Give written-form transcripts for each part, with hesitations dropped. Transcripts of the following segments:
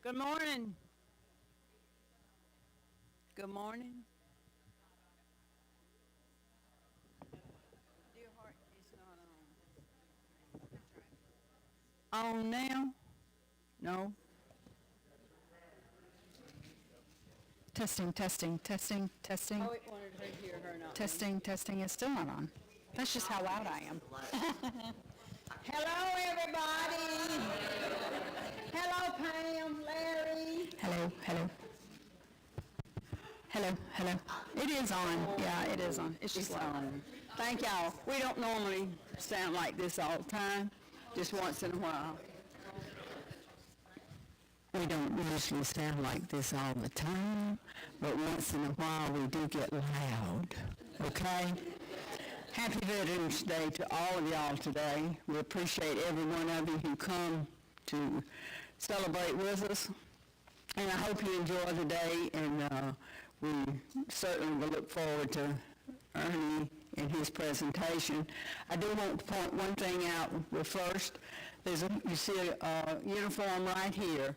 Good morning. Good morning. Dear heart, it's not on. On now? No. Testing, testing, testing, testing, Oh, it wanted her to hear her, not me. testing, testing. It's still not on. That's just how loud I am. Hello, everybody. Hello, Pam, Larry. Hello, hello, hello, hello. It is on. Yeah, it is on. It's just It's loud. on. Thank y'all. We don't normally sound like this all the time, just once in a while. We don't usually sound like this all the time, but once in a while we do get loud, okay? Happy Veterans Day to all of y'all today. We appreciate every one of you who come to celebrate with us. And I hope you enjoy the day, and we certainly will look forward to Ernie and his presentation. I do want to point one thing out. First, you see a uniform right here,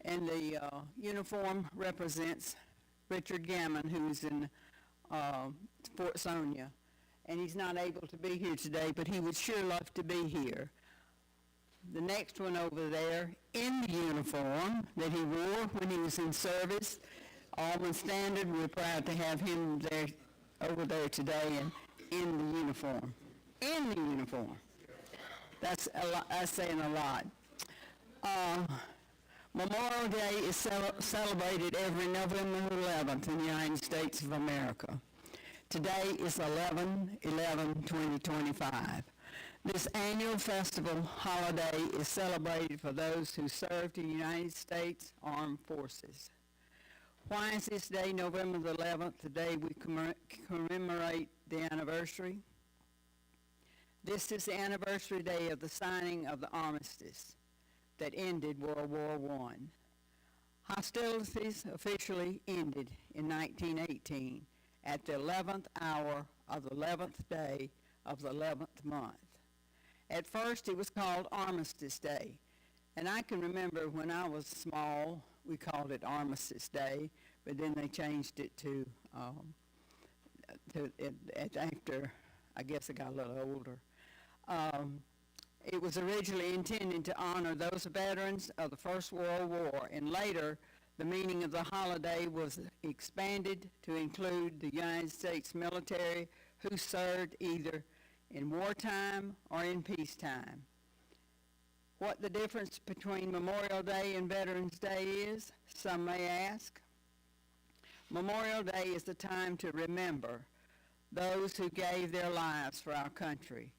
and the uniform represents Richard Gammon, who's in Fort Sonia. And he's not able to be here today, but he would sure love to be here. The next one over there, in the uniform that he wore when he was in service, Auburn Standard, we're proud to have him there, over there today, and in the uniform. In the uniform. That's a lot, that's saying a lot. Memorial Day is celebrated every November 11th in the United States of America. Today is 11/11/2025. This annual festival holiday is celebrated for those who served in the United States Armed Forces. Why is this day, November the 11th, the day we commemorate the anniversary? This is the anniversary day of the signing of the armistice that ended World War I. Hostilities officially ended in 1918 at the 11th hour of the 11th day of the 11th month. At first it was called Armistice Day, and I can remember when I was small we called it Armistice Day, but then they changed it to after I guess I got a little older. It was originally intended to honor those veterans of the First World War, and later the meaning of the holiday was expanded to include the United States military who served either in wartime or in peacetime. What the difference between Memorial Day and Veterans Day is, some may ask. Memorial Day is the time to remember those who gave their lives for our country,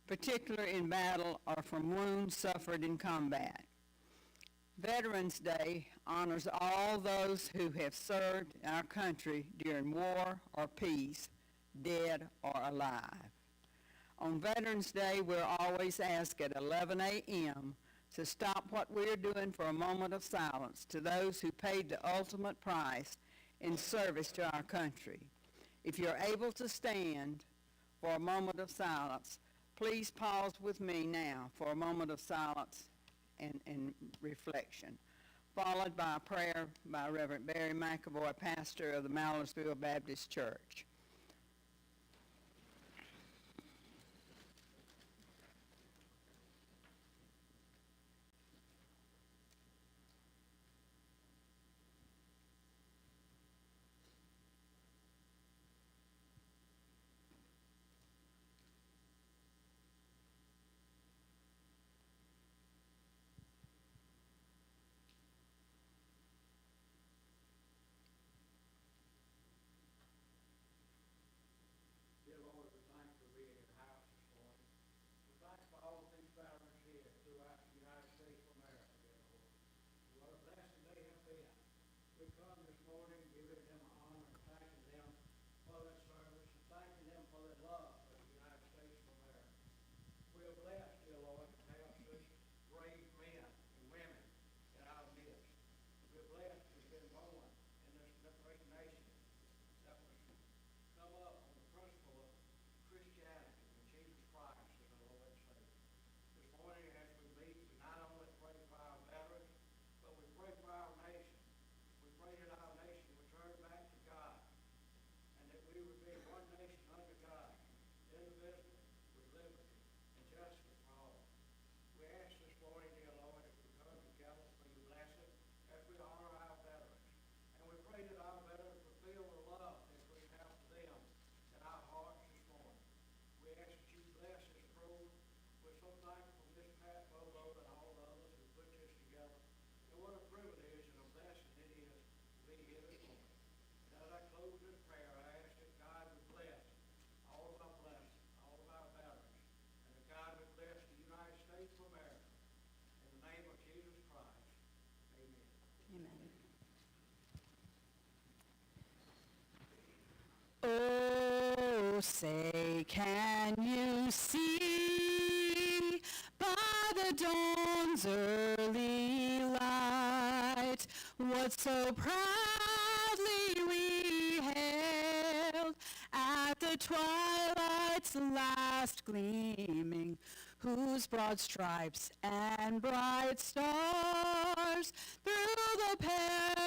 particularly in battle or from wounds suffered in combat. Veterans Day honors all those who have served our country during war or peace, dead or alive. On Veterans Day, we're always asked at 11 a.m. to stop what we're doing for a moment of silence to those who paid the ultimate price in service to our country. If you're able to stand for a moment of silence, please pause with me now for a moment of silence and reflection, followed by a prayer by Reverend Barry McAvoy, pastor of the Mallorsville Baptist Church. Oh, say, can you see by the dawn's early light what so proudly we hailed at the twilight's last gleaming, whose broad stripes and bright stars through the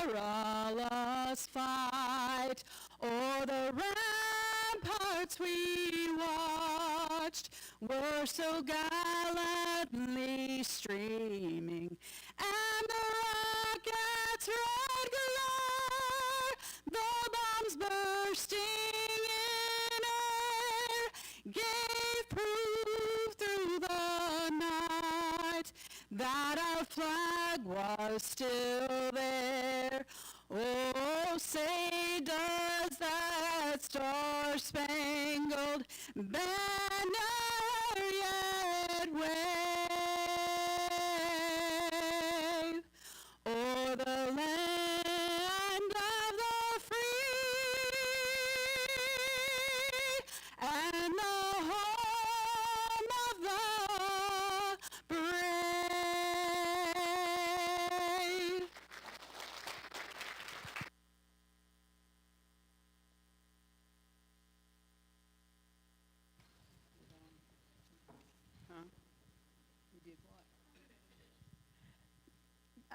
perilous fight o'er the ramparts we watched were so gallantly streaming, and the rocket's red glare, the bombs bursting in air, gave proof through the night that our flag was still there. Oh, say, does that star-spangled banner yet wave o'er the land of the free and the home of the brave?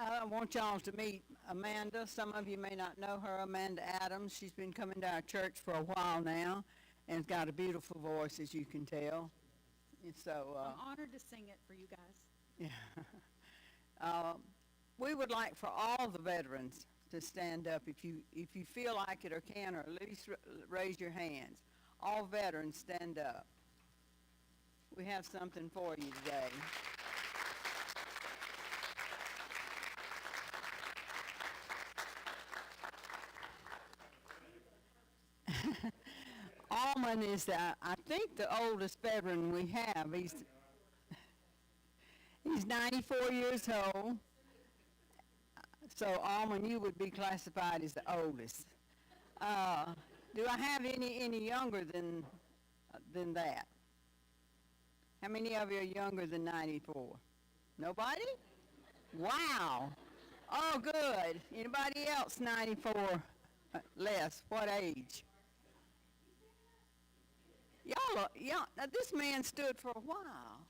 I want y'all to meet Amanda. Some of you may not know her, Amanda Adams. She's been coming to our church for a while now and has got a beautiful voice, as you can tell. And so, I'm honored to sing it for you guys. we would like for all the veterans to stand up if you feel like it or can, or at least raise your hands. All veterans, stand up. We have something for you today. Alman is, I think, the oldest veteran we have. He's 94 years old. So, Alman, you would be classified as the oldest. Do I have any younger than that? How many of you are younger than 94? Nobody? Wow. Oh, good. Anybody else 94 less? What age? Y'all, now this man stood for a while,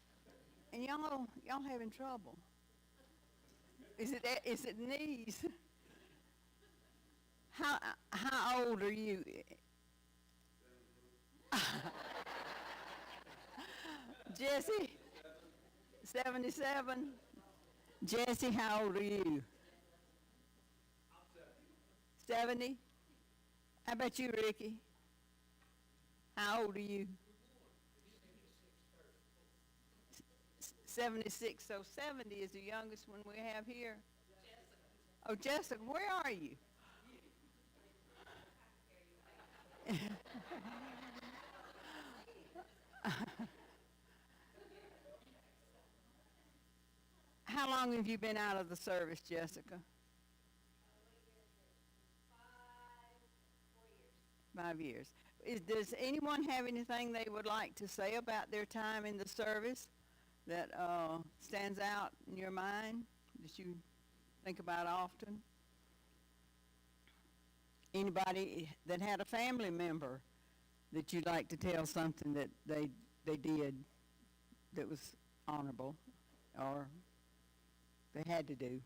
and y'all having trouble. Is it knees? How old are you? Jesse, 77. Jesse, how old are you? 70. How about you, Ricky? How old are you? 76. So 70 is the youngest one we have here. Oh, Jessica, where are you? How long have you been out of the service, Jessica? 5 years. Does anyone have anything they would like to say about their time in the service that stands out in your mind, that you think about often? Anybody that had a family member that you'd like to tell something that they did that was honorable or they had to do?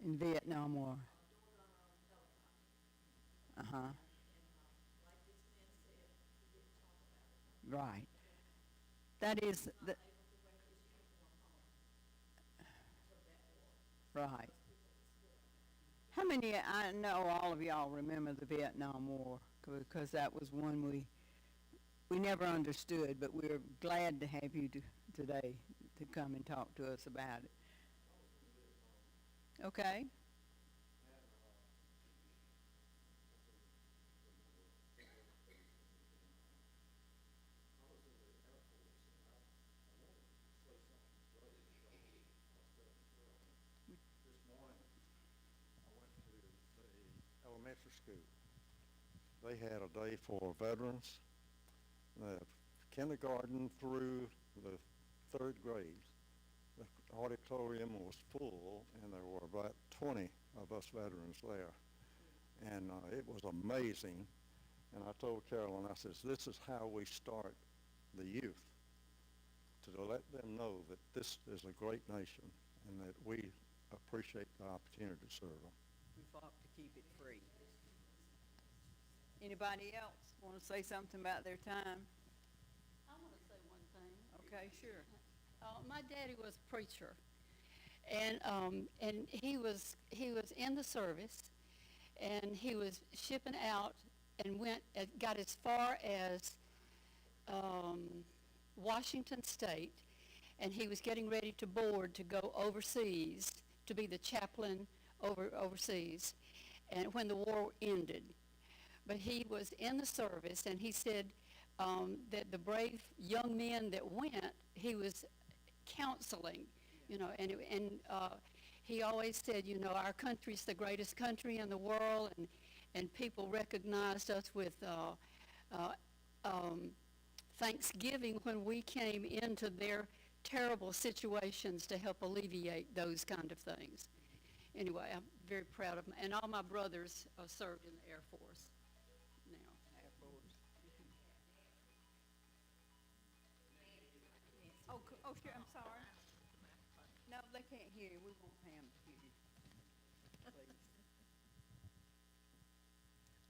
In Vietnam War. Uh-huh. Right. That is the right. How many, I know all of y'all remember the Vietnam War, because that was one we never understood, but we're glad to have you today to come and talk to us about it. Okay. Elementary school. they had a day for veterans, kindergarten through the third grade. The auditorium was full, and there were about 20 of us veterans there. And it was amazing. And I told Carolyn, I says, this is how we start the youth, to let them know that this is a great nation and that we appreciate the opportunity to serve them. We fought to keep it free. Anybody else want to say something about their time? I want to say one thing. Okay, sure. My daddy was a preacher, and he was in the service, and he was shipping out and got as far as Washington State, and he was getting ready to board to go overseas to be the chaplain overseas, and when the war ended. But he was in the service, and he said that the brave young men that went, he was counseling, and he always said, our country's the greatest country in the world, and people recognized us with thanksgiving when we came into their terrible situations to help alleviate those kind of things. Anyway, I'm very proud of him, and all my brothers served in the Air Force now. Air Force. Oh, sure, I'm sorry. No, they can't hear you. We want Pam to hear you.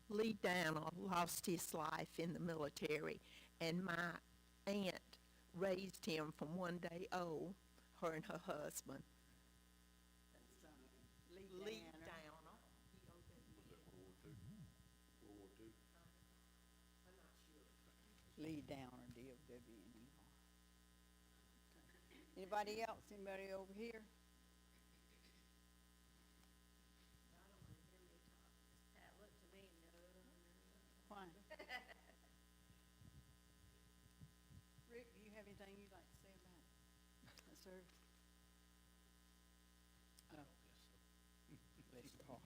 Please. Lee Downer lost his life in the military, and my aunt raised him from one day old, her and her husband. Lee Downer. Lee Downer, D-O-W-N-E-R. Anybody else? Anybody over here? Why? Rick, do you have anything you'd like to say about it? Yes, sir. Oh. Bless your heart.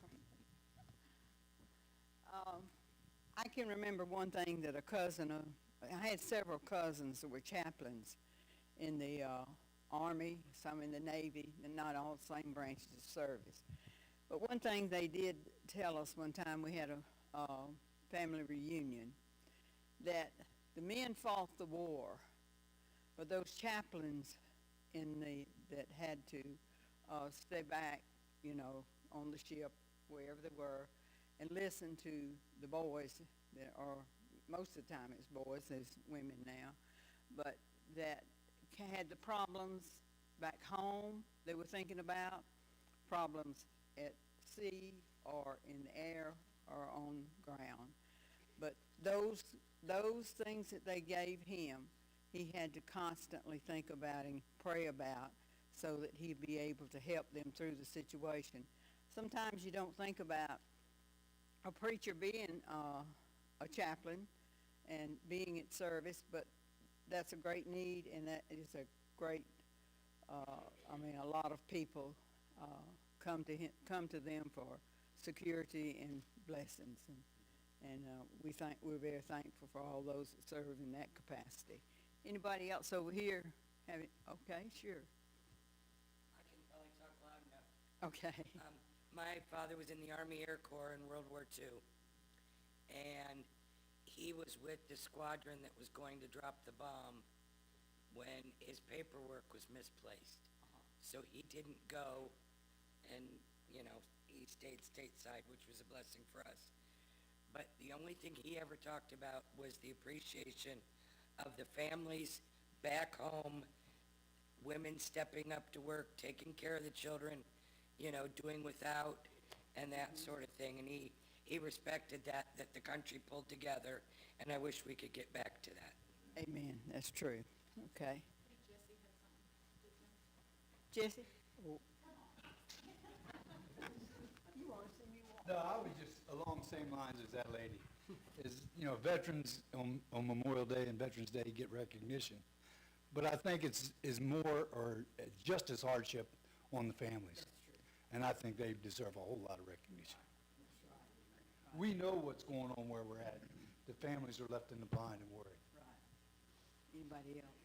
I can remember one thing that I had several cousins that were chaplains in the Army, some in the Navy, and not all the same branches of service. But one thing they did tell us one time, we had a family reunion, that the men fought the war, but those chaplains that had to stay back, on the ship, wherever they were, and listen to the boys that are, most of the time it's boys, there's women now, but that had the problems back home they were thinking about, problems at sea or in the air or on ground. But those things that they gave him, he had to constantly think about and pray about so that he'd be able to help them through the situation. Sometimes you don't think about a preacher being a chaplain and being at service, but that's a great need, and that is a great, a lot of people come to them for security and blessings, and we're very thankful for all those that serve in that capacity. Anybody else over here have it? Okay, sure. I can probably talk loud enough. Okay. My father was in the Army Air Corps in World War II, and he was with the squadron that was going to drop the bomb when his paperwork was misplaced. So he didn't go, and, he stayed stateside, which was a blessing for us. But the only thing he ever talked about was the appreciation of the families back home, women stepping up to work, taking care of the children, doing without, and that sort of thing. And he respected that the country pulled together, and I wish we could get back to that. Amen. That's true. Okay. Jesse? Oh. No, I was just along the same lines as that lady. Veterans on Memorial Day and Veterans Day get recognition. But I think it's more or just as hardship on the families. And I think they deserve a whole lot of recognition. we know what's going on where we're at. The families are left in the blind and worried. Right. Anybody else?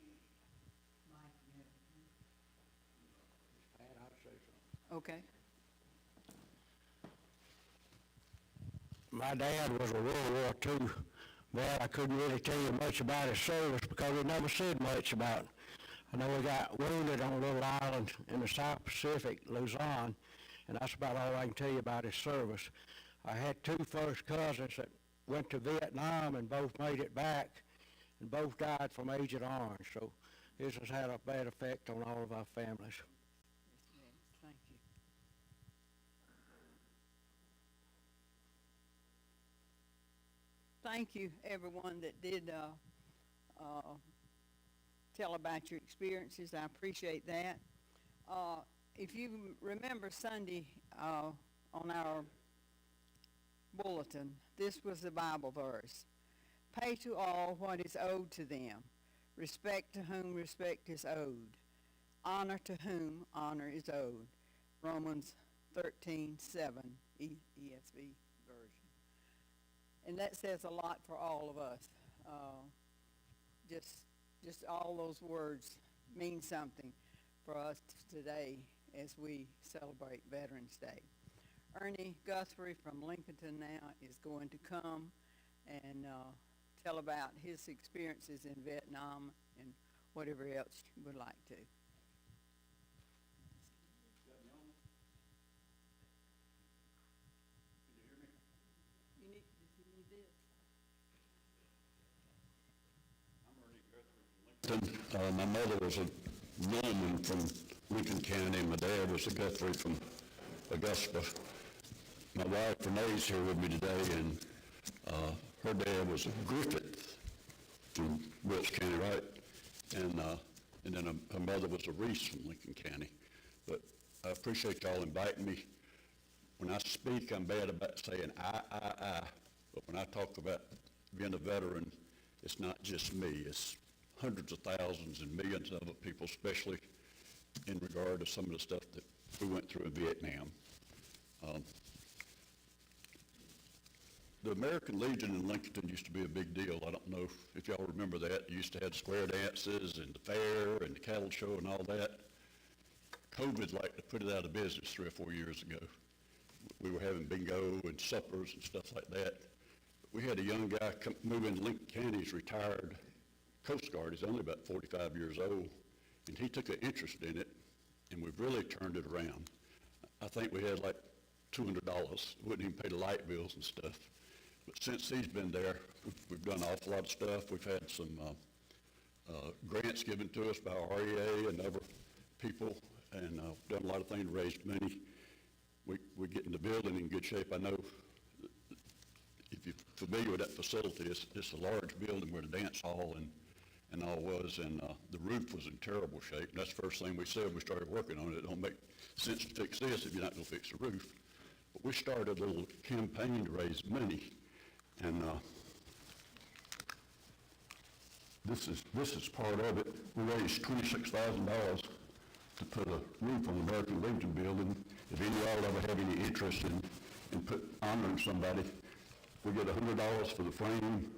Mike, you have And I'd say so. Okay. My dad was a World War II vet. I couldn't really tell you much about his service because he never said much about it. I know he got wounded on a little island in the South Pacific, Luzon, and that's about all I can tell you about his service. I had two first cousins that went to Vietnam and both made it back, and both died from Agent Orange, so this has had a bad effect on all of our families. Yes, ma'am. Thank you. Thank you, everyone that did tell about your experiences. I appreciate that. If you remember Sunday on our bulletin, this was the Bible verse. Pay to all what is owed to them. Respect to whom respect is owed. Honor to whom honor is owed. Romans 13:7 ESV version. And that says a lot for all of us. Just all those words mean something for us today as we celebrate Veterans Day. Ernie Guthrie from Lincolnton now is going to come and tell about his experiences in Vietnam and whatever else you would like to. You need this. My mother was a Norman from Lincoln County, and my dad was a Guthrie from Augusta. My wife Renee's here with me today, and her dad was a Griffith from Wilkes County, right? And then her mother was a Reese from Lincoln County. But I appreciate y'all inviting me. When I speak, I'm bad about saying I. But when I talk about being a veteran, it's not just me. It's hundreds of thousands and millions of other people, especially in regard to some of the stuff that we went through in Vietnam. The American Legion in Lincoln used to be a big deal. I don't know if y'all remember that. You used to have square dances and the fair and the cattle show and all that. COVID liked to put it out of business 3 or 4 years ago. We were having bingo and suppers and stuff like that. We had a young guy move into Lincoln County. He's retired Coast Guard. He's only about 45 years old, and he took an interest in it, and we've really turned it around. I think we had like $200. Wouldn't even pay the light bills and stuff. But since he's been there, we've done an awful lot of stuff. We've had some grants given to us by REA and other people, and done a lot of things to raise money. We're getting the building in good shape. I know if you're familiar with that facility, it's a large building where the dance hall and all was, and the roof was in terrible shape. And that's the first thing we said when we started working on it. It don't make sense to fix this if you're not going to fix the roof. But we started a little campaign to raise money, and this is part of it. We raised $26,000 to put a roof on the American Legion building. If any of y'all ever have any interest in honoring somebody, we get $100 for the frame,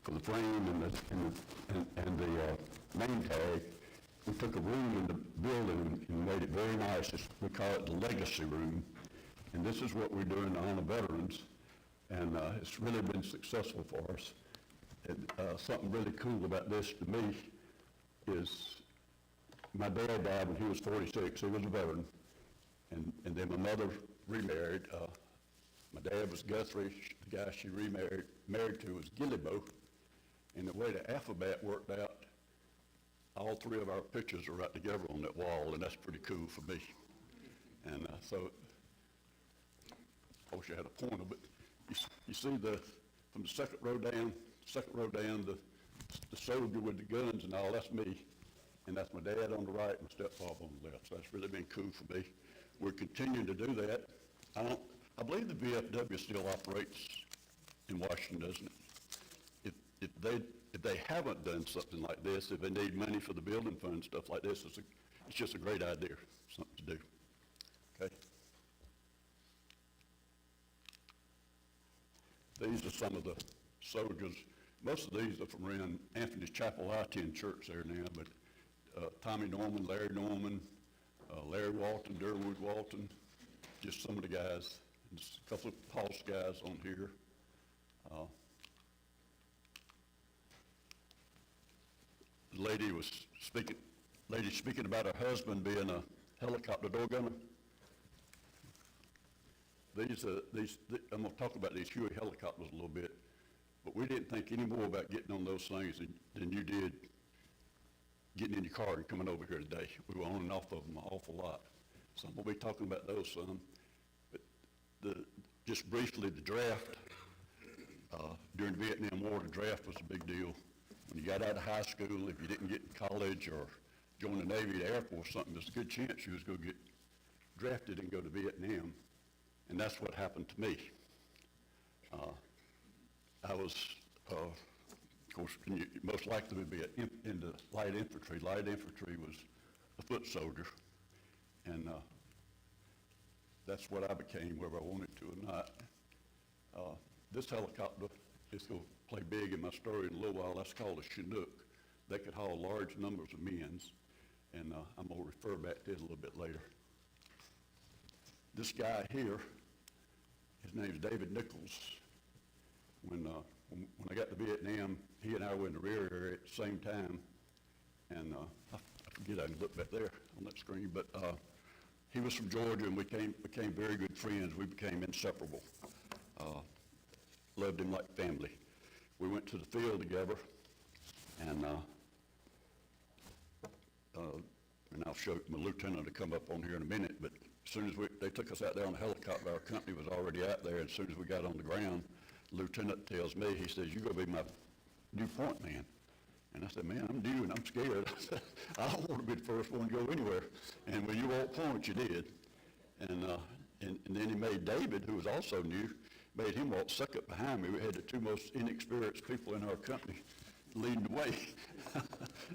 for the frame and the name tag. We took a room in the building and made it very nice. We call it the Legacy Room, and this is what we're doing to honor veterans, and it's really been successful for us. And, something really cool about this to me is my dad died when he was 46. He was a veteran, and then my mother remarried. My dad was Guthrie. The guy she married to was Gillibo. And the way the alphabet worked out, all 3 of our pictures are right together on that wall, and that's pretty cool for me. And so, I wish I had a pointer, but you see from the second row down, the soldier with the guns and all, that's me. And that's my dad on the right and my stepfather on the left. So that's really been cool for me. We're continuing to do that. I believe the VFW still operates in Washington, doesn't it? If they haven't done something like this, if they need money for the building fund, stuff like this, it's just a great idea, something to do. Okay? These are some of the soldiers. Most of these are from around Anthony's Chapel. I attend church there now, but Tommy Norman, Larry Norman, Larry Walton, Durwood Walton, just some of the guys. And just a couple of Pulse guys on here. The lady speaking about her husband being a helicopter door gunner. I'm going to talk about these Huey helicopters a little bit, but we didn't think any more about getting on those things than you did getting in your car and coming over here today. We were on and off of them an awful lot. So I'm going to be talking about those some. But just briefly, the draft, during the Vietnam War, the draft was a big deal. When you got out of high school, if you didn't get in college or join the Navy, the Air Force, something, there's a good chance you was going to get drafted and go to Vietnam. And that's what happened to me. I was, of course, most likely would be in the light infantry. Light infantry was a foot soldier. And that's what I became, whether I wanted to or not. This helicopter is going to play big in my story in a little while. That's called a Chinook. They could haul large numbers of men, and I'm going to refer back to it a little bit later. This guy here, his name's David Nichols. When I got to Vietnam, he and I were in the rear area at the same time, and I forget I can look back there on that screen, but he was from Georgia, and we became very good friends. We became inseparable. Loved him like family. We went to the field together, and I'll show my lieutenant to come up on here in a minute, but as soon as they took us out there on the helicopter, our company was already out there, and as soon as we got on the ground, the lieutenant tells me, he says, "You're going to be my new point man." And I said, "Man, I'm new and I'm scared." I said, "I don't want to be the first one to go anywhere." And when you won't point, you did. And then he made David, who was also new, made him walk second behind me. We had the two most inexperienced people in our company leading the way.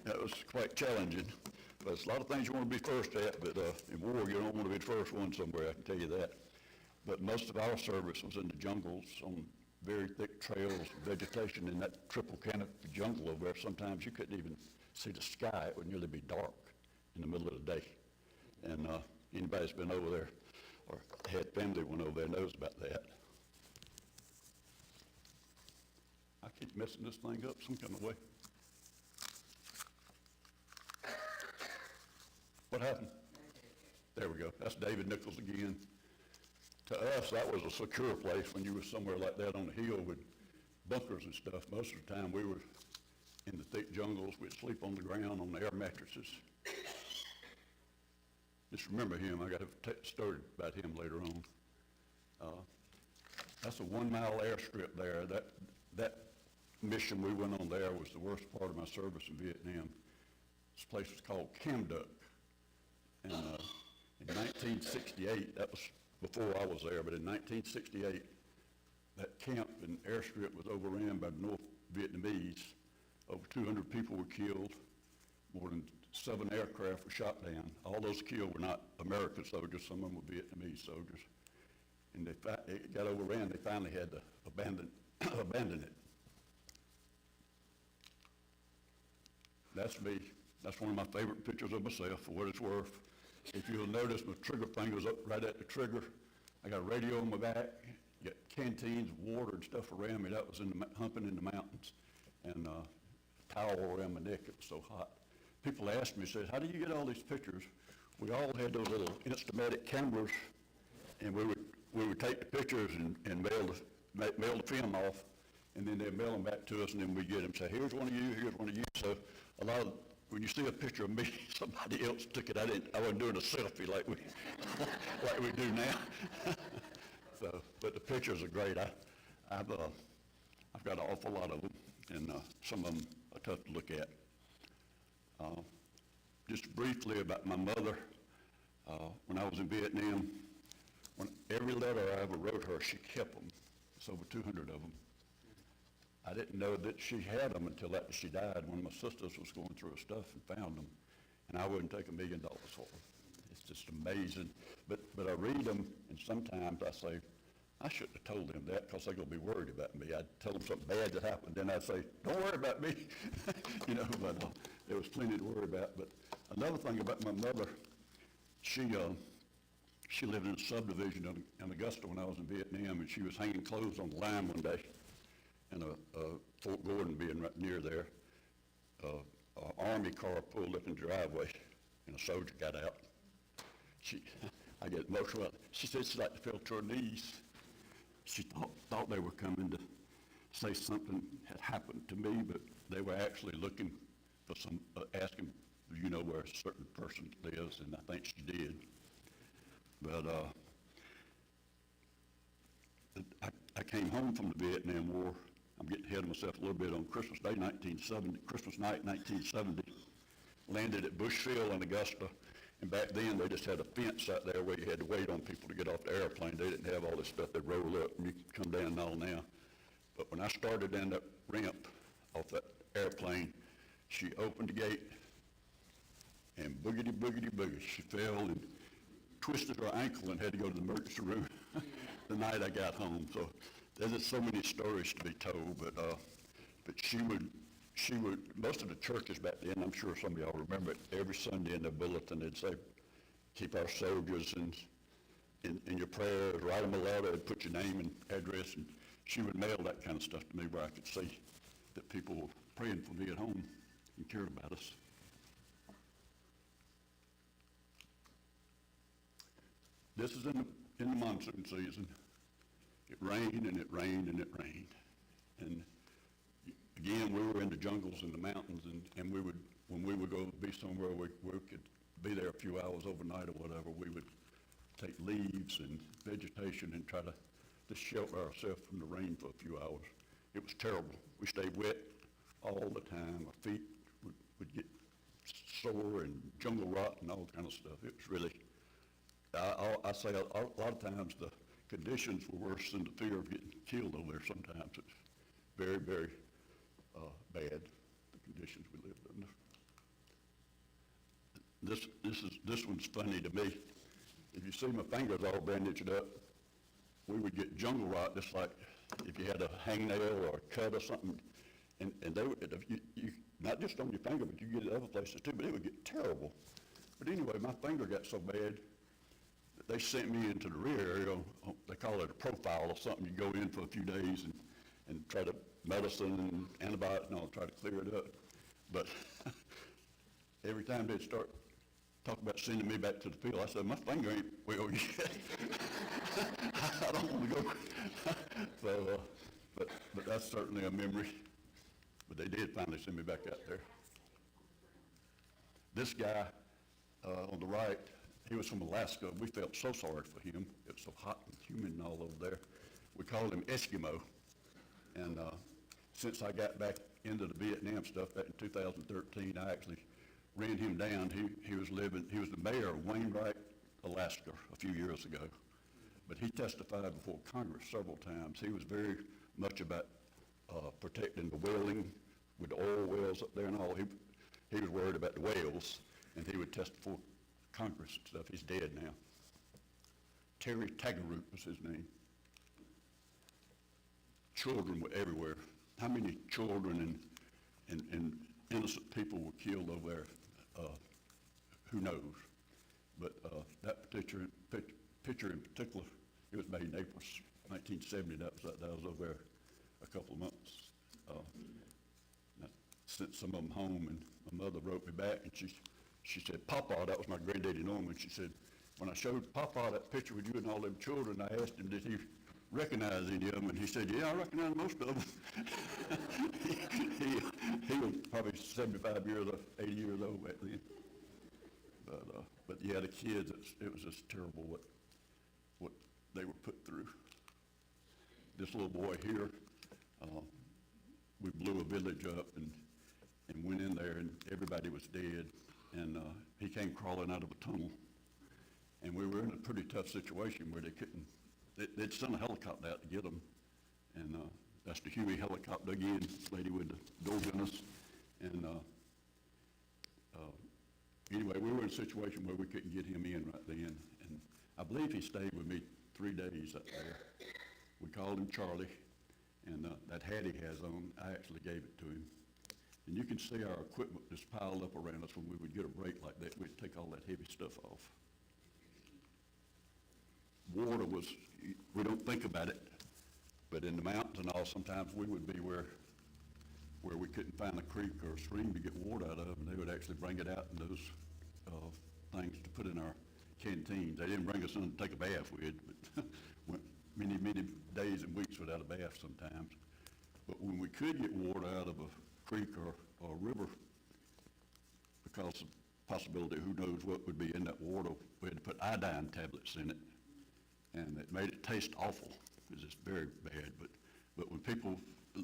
That was quite challenging. But there's a lot of things you want to be first at, but in war, you don't want to be the first one somewhere, I can tell you that. But most of our service was in the jungles on very thick trails, vegetation in that triple canopy jungle over there. Sometimes you couldn't even see the sky. It would nearly be dark in the middle of the day. And anybody that's been over there or had family went over there knows about that. I keep messing this thing up some kind of way. What happened? There we go. That's David Nichols again. To us, that was a secure place when you were somewhere like that on the hill with bunkers and stuff. Most of the time, we were in the thick jungles. We'd sleep on the ground on the air mattresses. Just remember him. I got a story about him later on. That's a 1 mile airstrip there. That mission we went on there was the worst part of my service in Vietnam. This place was called Camduck. And in 1968, that was before I was there, but in 1968, that camp and airstrip was overrun by the North Vietnamese. Over 200 people were killed. More than 7 aircraft were shot down. All those killed were not American soldiers. Some of them were Vietnamese soldiers. And it got overrun. They finally had to abandon it. That's me. That's one of my favorite pictures of myself, for what it's worth. If you'll notice, my trigger finger's up right at the trigger. I got a radio on my back, got canteens, water and stuff around me. That was humping in the mountains. And towel around my neck, it was so hot. People asked me, said, "How do you get all these pictures?" We all had those little Instamatic cameras, and we would take the pictures and mail the film off, and then they'd mail them back to us, and then we'd get them, say, "Here's one of you, here's one of you." So a lot of, when you see a picture of me, somebody else took it. I wasn't doing a selfie like we do now. So, but the pictures are great. I've got an awful lot of them, and some of them are tough to look at. Just briefly about my mother, when I was in Vietnam, every letter I ever wrote her, she kept them. It's over 200 of them. I didn't know that she had them until after she died. One of my sisters was going through her stuff and found them, and I wouldn't take $1 million for them. It's just amazing. But I read them, and sometimes I say, I shouldn't have told them that because they're going to be worried about me. I'd tell them something bad that happened, then I'd say, don't worry about me. You know, but there was plenty to worry about. But another thing about my mother, she lived in a subdivision in Augusta when I was in Vietnam, and she was hanging clothes on the line one day, and Fort Gordon being right near there, an Army car pulled up in the driveway, and a soldier got out. I get emotional. She said she like to fell to her knees. She thought they were coming to say something had happened to me, but they were actually looking for asking, do you know where a certain person lives? And I think she did. But I came home from the Vietnam War. I'm getting ahead of myself a little bit on Christmas Day, Christmas night, 1970. Landed at Bushville in Augusta. And back then, they just had a fence out there where you had to wait on people to get off the airplane. They didn't have all this stuff that roll up and you can come down and all now. But when I started down that ramp off that airplane, she opened the gate and boogity, boogity, boogity. She fell and twisted her ankle and had to go to the emergency room the night I got home. So there's just so many stories to be told, but she would, most of the churches back then, I'm sure some of y'all remember it, every Sunday in the bulletin, they'd say, keep our soldiers in your prayers, write them a letter, and put your name and address, and she would mail that kind of stuff to me where I could see that people were praying for me at home and cared about us. This is in the monsoon season. It rained and it rained and it rained. And again, we were in the jungles and the mountains, and we would, when we would go be somewhere we could be there a few hours overnight or whatever, we would take leaves and vegetation and try to shelter ourselves from the rain for a few hours. It was terrible. We stayed wet all the time. Our feet would get sore and jungle rot and all kind of stuff. It was really, I say a lot of times the conditions were worse than the fear of getting killed over there sometimes. It's very, very bad, the conditions we lived under. This one's funny to me. If you see my fingers all bandaged up, we would get jungle rot just like if you had a hangnail or a cut or something, and they would, you not just on your finger, but you get it other places too, but it would get terrible. But anyway, my finger got so bad that they sent me into the rear area. They call it a profile or something. You go in for a few days and try to medicine and antibiotics and all, try to clear it up. But every time they'd start talking about sending me back to the field, I said, my finger ain't well yet. I don't want to go. So, but that's certainly a memory. But they did finally send me back out there. This guy on the right, he was from Alaska. We felt so sorry for him. It was so hot and humid and all over there. We called him Eskimo. And since I got back into the Vietnam stuff back in 2013, I actually ran him down. He was the mayor of Wainwright, Alaska, a few years ago. But he testified before Congress several times. He was very much about protecting the whaling with the oil wells up there and all. He was worried about the whales, and he would testify before Congress and stuff. He's dead now. Terry Tagaroot was his name. Children were everywhere. How many children and innocent people were killed over there? Who knows? But that picture in particular, it was made in April 1970. That was over there a couple of months. I sent some of them home, and my mother wrote me back, and she said, Papa, that was my granddaddy Norman. She said, when I showed Papa that picture with you and all them children, I asked him, did he recognize any of them? And he said, yeah, I recognize most of them. he was probably 75 years or 80 years old back then. But yeah, the kids, it was just terrible what they were put through. This little boy here, we blew a village up and went in there, and everybody was dead. And he came crawling out of a tunnel. And we were in a pretty tough situation where they'd send a helicopter out to get him. And that's the Huey helicopter again, this lady with the door gunners. And anyway, we were in a situation where we couldn't get him in right then. And I believe he stayed with me 3 days up there. called him Charlie, and that hat he has on, I actually gave it to him. And you can see our equipment just piled up around us when we would get a break like that. We'd take all that heavy stuff off. Water was, we don't think about it, but in the mountains and all, sometimes we would be where we couldn't find a creek or a stream to get water out of, and they would actually bring it out in those things to put in our canteens. They didn't bring us in to take a bath with, but went many, many days and weeks without a bath sometimes. But when we could get water out of a creek or a river, because of possibility, who knows what would be in that water, we had to put iodine tablets in it, and it made it taste awful. It was just very bad. But when people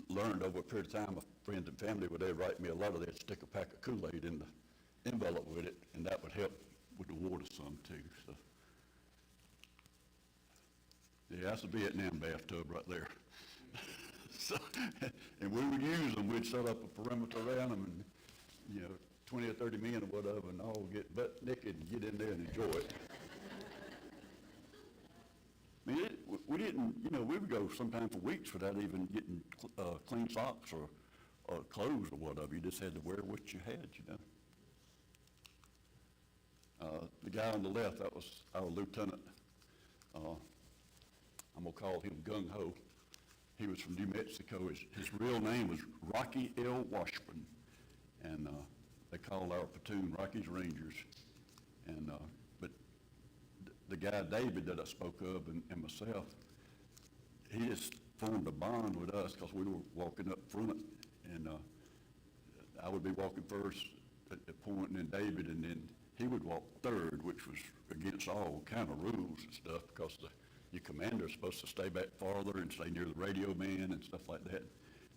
learned over a period of time, my friends and family, would they'd write me a letter, they'd stick a pack of Kool-Aid in the envelope with it, and that would help with the water some too. So, yeah, that's a Vietnam bathtub right there. So, and we would use them. We'd set up a perimeter around them, and 20 or 30 men or whatever, and all get butt naked and get in there and enjoy it. I mean, we didn't, we would go sometimes for weeks without even getting clean socks or clothes or whatever. You just had to wear what you had, The guy on the left, that was our lieutenant. I'm going to call him Gung Ho. He was from New Mexico. His real name was Rocky L. Washburn, and they called our platoon Rocky's Rangers. And but the guy David that I spoke of and myself, he just formed a bond with us because we were walking up front, and I would be walking first at the point, and then David, and then he would walk third, which was against all kind of rules and stuff, because your commander is supposed to stay back farther and stay near the radio man and stuff like that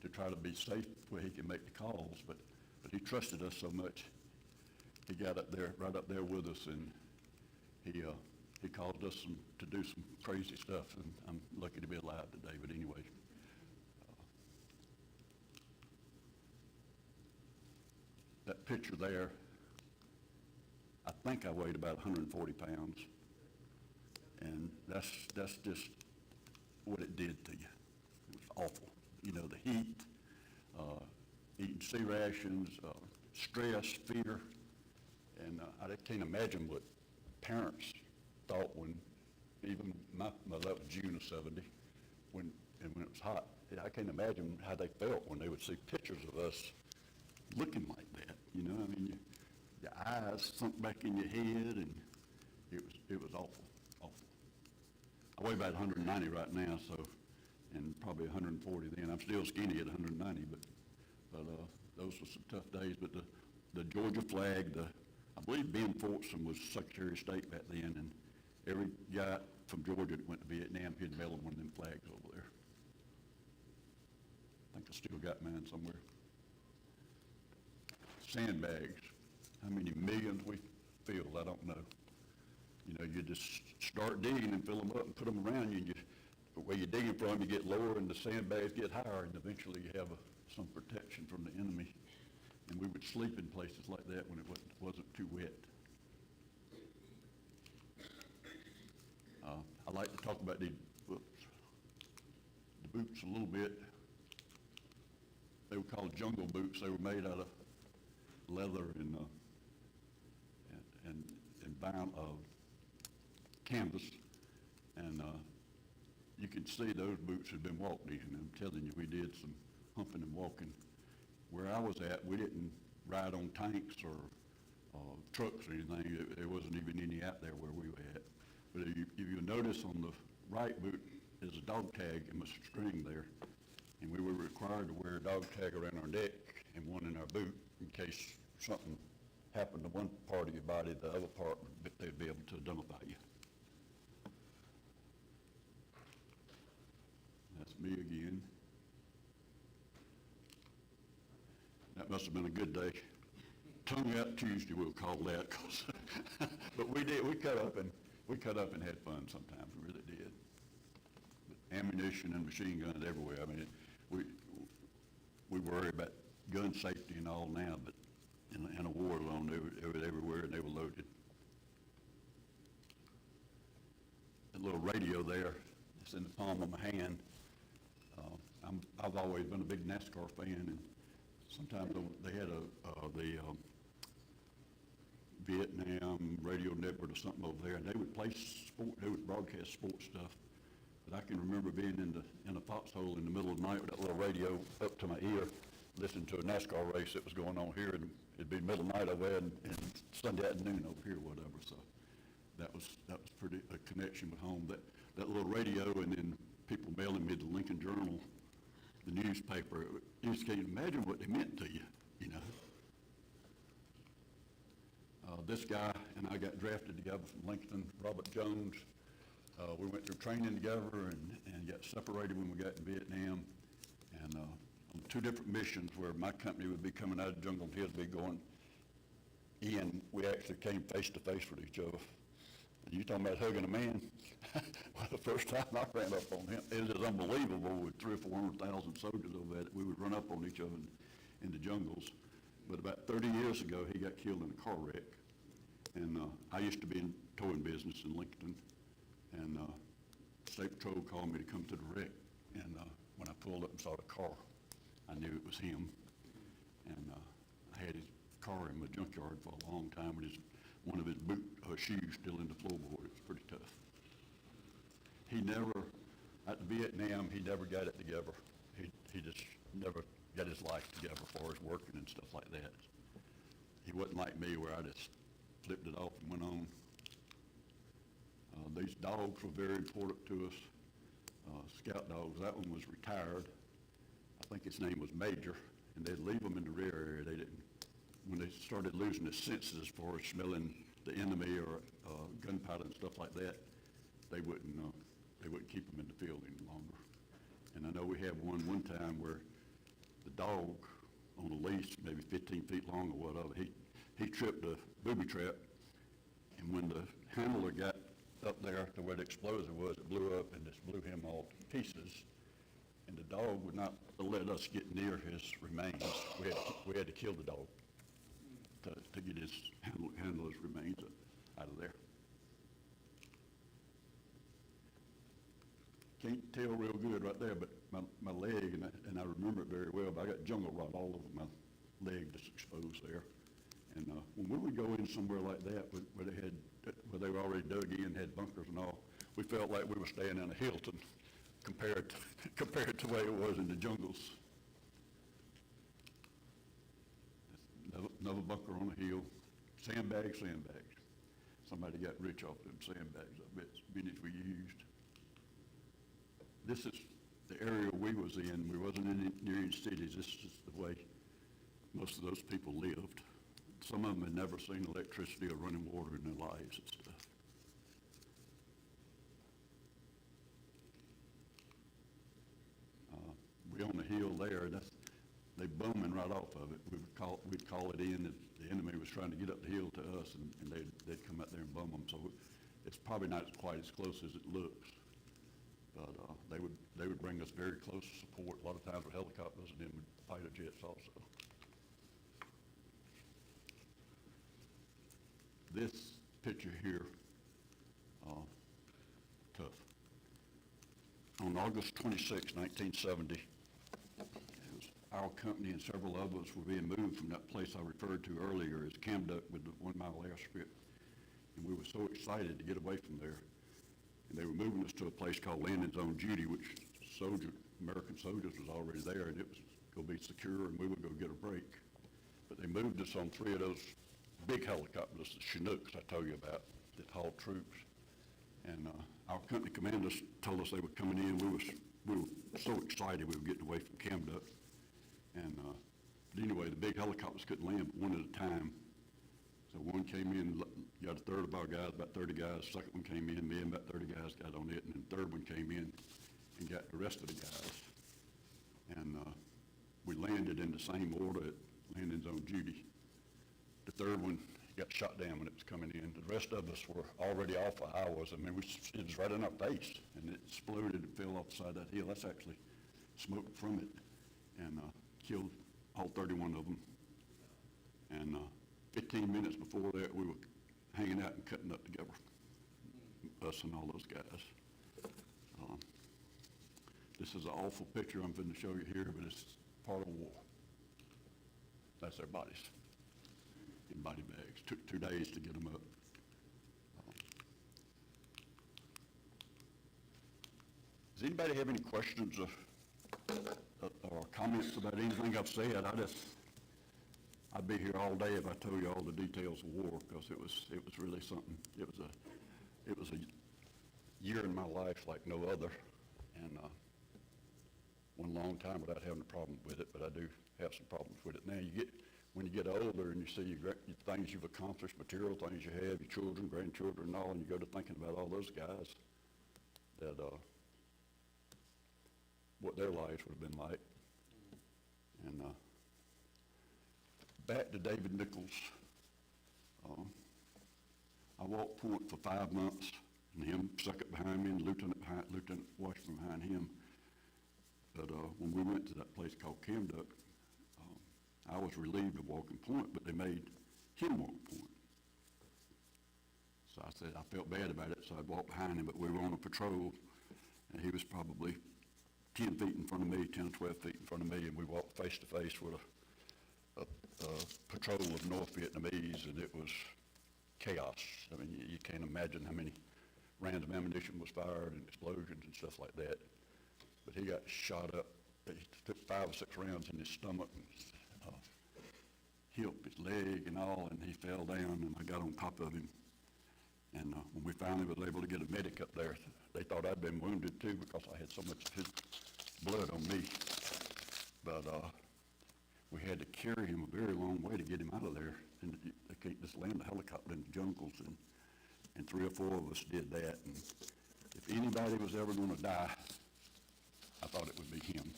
to try to be safe where he can make the calls. But he trusted us so much. He got up there, right up there with us, and he caused us to do some crazy stuff, and I'm lucky to be alive today. But anyway, that picture there, I think I weighed about 140 pounds, and that's just what it did to you. It was awful. The heat, eating sea rations, stress, fear, and I can't imagine what parents thought when, even that was June of '70, when it was hot. I can't imagine how they felt when they would see pictures of us looking like that. Your eyes sunk back in your head, and it was awful. I weigh about 190 right now, so, and probably 140 then. I'm still skinny at 190, but those were some tough days. But the Georgia flag, I believe Ben Fortson was Secretary of State back then, and every guy from Georgia that went to Vietnam, he'd mail him one of them flags over there. I think I still got mine somewhere. Sandbags, how many millions we filled, I don't know. You just start digging and fill them up and put them around you, and where you're digging from, you get lower and the sandbags get higher, and eventually you have some protection from the enemy. And we would sleep in places like that when it wasn't too wet. I like to talk about the boots a little bit. They were called jungle boots. They were made out of leather and bound canvas, and you can see those boots had been walked in. I'm telling you, we did some humping and walking. Where I was at, we didn't ride on tanks or trucks or anything. There wasn't even any out there where we were at. But if you notice on the right boot is a dog tag and a string there, and we were required to wear a dog tag around our neck and one in our boot in case something happened to one part of your body, the other part, they'd be able to identify you. That's me again. That must have been a good day. Tongue out Tuesday, we'll call that. But we did. We cut up and had fun sometimes. We really did. But ammunition and machine guns everywhere. I mean, we worry about gun safety and all now, but in a war zone, they were everywhere and they were loaded. That little radio there, it's in the palm of my hand. I've always been a big NASCAR fan, and sometimes they had the Vietnam radio network or something over there, and they would play sport, they would broadcast sports stuff. But I can remember being in a foxhole in the middle of the night with that little radio up to my ear, listening to a NASCAR race that was going on here, and it'd be middle of the night over there and Sunday afternoon over here, whatever. So that was pretty a connection with home. That little radio, and then people mailing me the Lincoln Journal, the newspaper. You just can't imagine what they meant to you, you know. This guy and I got drafted together from Lincoln, Robert Jones. We went through training together and got separated when we got in Vietnam. And on two different missions where my company would be coming out of the jungle and his would be going in, we actually came face to face with each other. And you talking about hugging a man? Well, the first time I ran up on him, it was unbelievable with 300,000 or 400,000 soldiers over there that we would run up on each other in the jungles. But about 30 years ago, he got killed in a car wreck. And I used to be in towing business in Lincoln, and State Patrol called me to come to the wreck. And when I pulled up and saw the car, I knew it was him. And I had his car in my junkyard for a long time with one of his shoes still in the floorboard. It was pretty tough. He never, at Vietnam, he never got it together. He just never got his life together as far as working and stuff like that. He wasn't like me where I just flipped it off and went on. These dogs were very important to us. Scout dogs. That one was retired. I think his name was Major, and they'd leave them in the rear area. They didn't. When they started losing their senses as far as smelling the enemy or gunpowder and stuff like that, they wouldn't keep them in the field any longer. And I know we had one time where the dog on a leash, maybe 15 feet long or whatever, he tripped a booby trap, and when the handler got up there to where the explosive was, it blew up and just blew him all to pieces. And the dog would not let us get near his remains. We had to kill the dog to get his handler's remains out of there. Can't tell real good right there, but my leg, and I remember it very well, but I got jungle rot all over my leg that's exposed there. And when we would go in somewhere like that where they were already dug in, had bunkers and all, we felt like we were staying in a Hilton compared to the way it was in the jungles. Another bunker on a hill, sandbags. Somebody got rich off them sandbags, I bet, many we used. This is the area we was in. We wasn't near any cities. This is the way most of those people lived. Some of them had never seen electricity or running water in their lives and stuff. We on the hill there, they booming right off of it. We'd call it in that the enemy was trying to get up the hill to us, and they'd come out there and boom them. So it's probably not quite as close as it looks, but they would bring us very close support. A lot of times with helicopters, and then with fighter jets also. This picture here, tough. On August 26, 1970, our company and several of us were being moved from that place I referred to earlier as Camduck with the 1 mile airstrip. And we were so excited to get away from there. And they were moving us to a place called Landing Zone Duty, which American soldiers was already there, and it was going to be secure, and we would go get a break. But they moved us on 3 of those big helicopters, the Chinooks I told you about, that hauled troops. And our company commanders told us they were coming in. We were so excited we were getting away from Camduck. And but anyway, the big helicopters couldn't land but one at a time. So one came in, got a third of our guys, about 30 guys. Second one came in, me and about 30 guys got on it. And then the third one came in and got the rest of the guys. And we landed in the same order at Landing Zone Duty. The third one got shot down when it was coming in. The rest of us were already off for hours. I mean, it was right in our face, and it exploded and fell off the side of that hill. That's actually smoke from it, and killed all 31 of them. And 15 minutes before that, we were hanging out and cutting up together, us and all those guys. This is an awful picture I'm going to show you here, but it's part of war. That's their bodies in body bags. Took 2 days to get them up. Does anybody have any questions or comments about anything I've said? I'd be here all day if I told you all the details of war, because it was really something. It was a year in my life like no other, and one long time without having a problem with it, but I do have some problems with it now. When you get older and you see your things you've accomplished, material things you have, your children, grandchildren, and all, and you go to thinking about all those guys that what their lives would have been like. And back to David Nichols. I walked point for 5 months, and him second behind me, and Lieutenant Washington behind him. But when we went to that place called Camduck, I was relieved of walking point, but they made him walk point. So I said I felt bad about it, so I'd walk behind him, but we were on a patrol, and he was probably 10 feet in front of me, 10 or 12 feet in front of me, and we walked face to face with a patrol of North Vietnamese, and it was chaos. I mean, you can't imagine how many rounds of ammunition was fired and explosions and stuff like that. But he got shot up. He took 5 or 6 rounds in his stomach, and hip, his leg, and all, and he fell down, and I got on top of him. And when we finally was able to get a medic up there, they thought I'd been wounded too, because I had so much of his blood on me. But we had to carry him a very long way to get him out of there. And they can't just land a helicopter in the jungles, and 3 or 4 of us did that. And if anybody was ever going to die, I thought it would be him.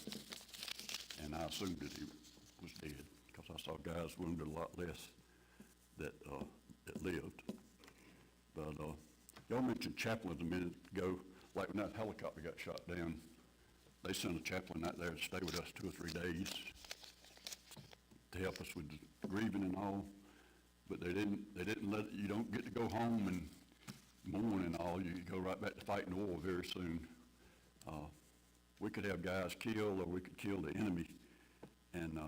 And I assumed that he was dead, because I saw guys wounded a lot less that lived. But y'all mentioned chaplains a minute ago. Like when that helicopter got shot down, they sent a chaplain out there to stay with us 2 or 3 days to help us with the grieving and all. But they didn't let, you don't get to go home and mourn and all. You go right back to fighting the war very soon. We could have guys killed, or we could kill the enemy and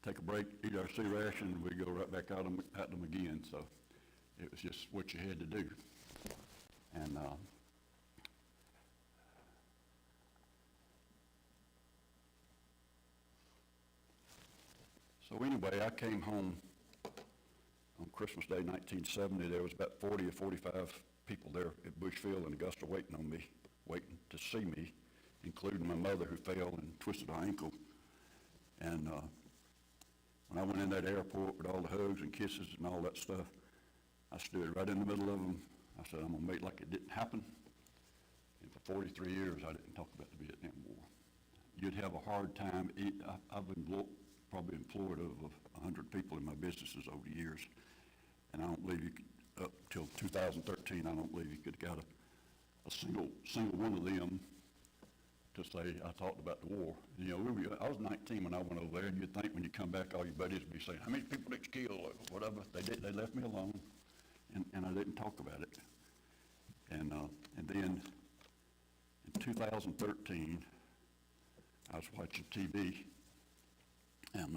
take a break, eat our sea ration, and we go right back at them again. So it was just what you had to do. And so anyway, I came home on Christmas Day, 1970. There was about 40 or 45 people there at Bush Field in Augusta waiting on me, waiting to see me, including my mother, who fell and twisted her ankle. And when I went in that airport with all the hugs and kisses and all that stuff, I stood right in the middle of them. I said, I'm going to make like it didn't happen. And for 43 years, I didn't talk about the Vietnam War. You'd have a hard time. I've probably employed over 100 people in my businesses over the years. And I don't believe you could, up till 2013, I don't believe you could have got a single one of them to say, I talked about the war. You know, I was 19 when I went over there, and you'd think when you come back, all your buddies would be saying, how many people did you kill, or whatever. They left me alone, and I didn't talk about it. And then in 2013, I was watching TV, and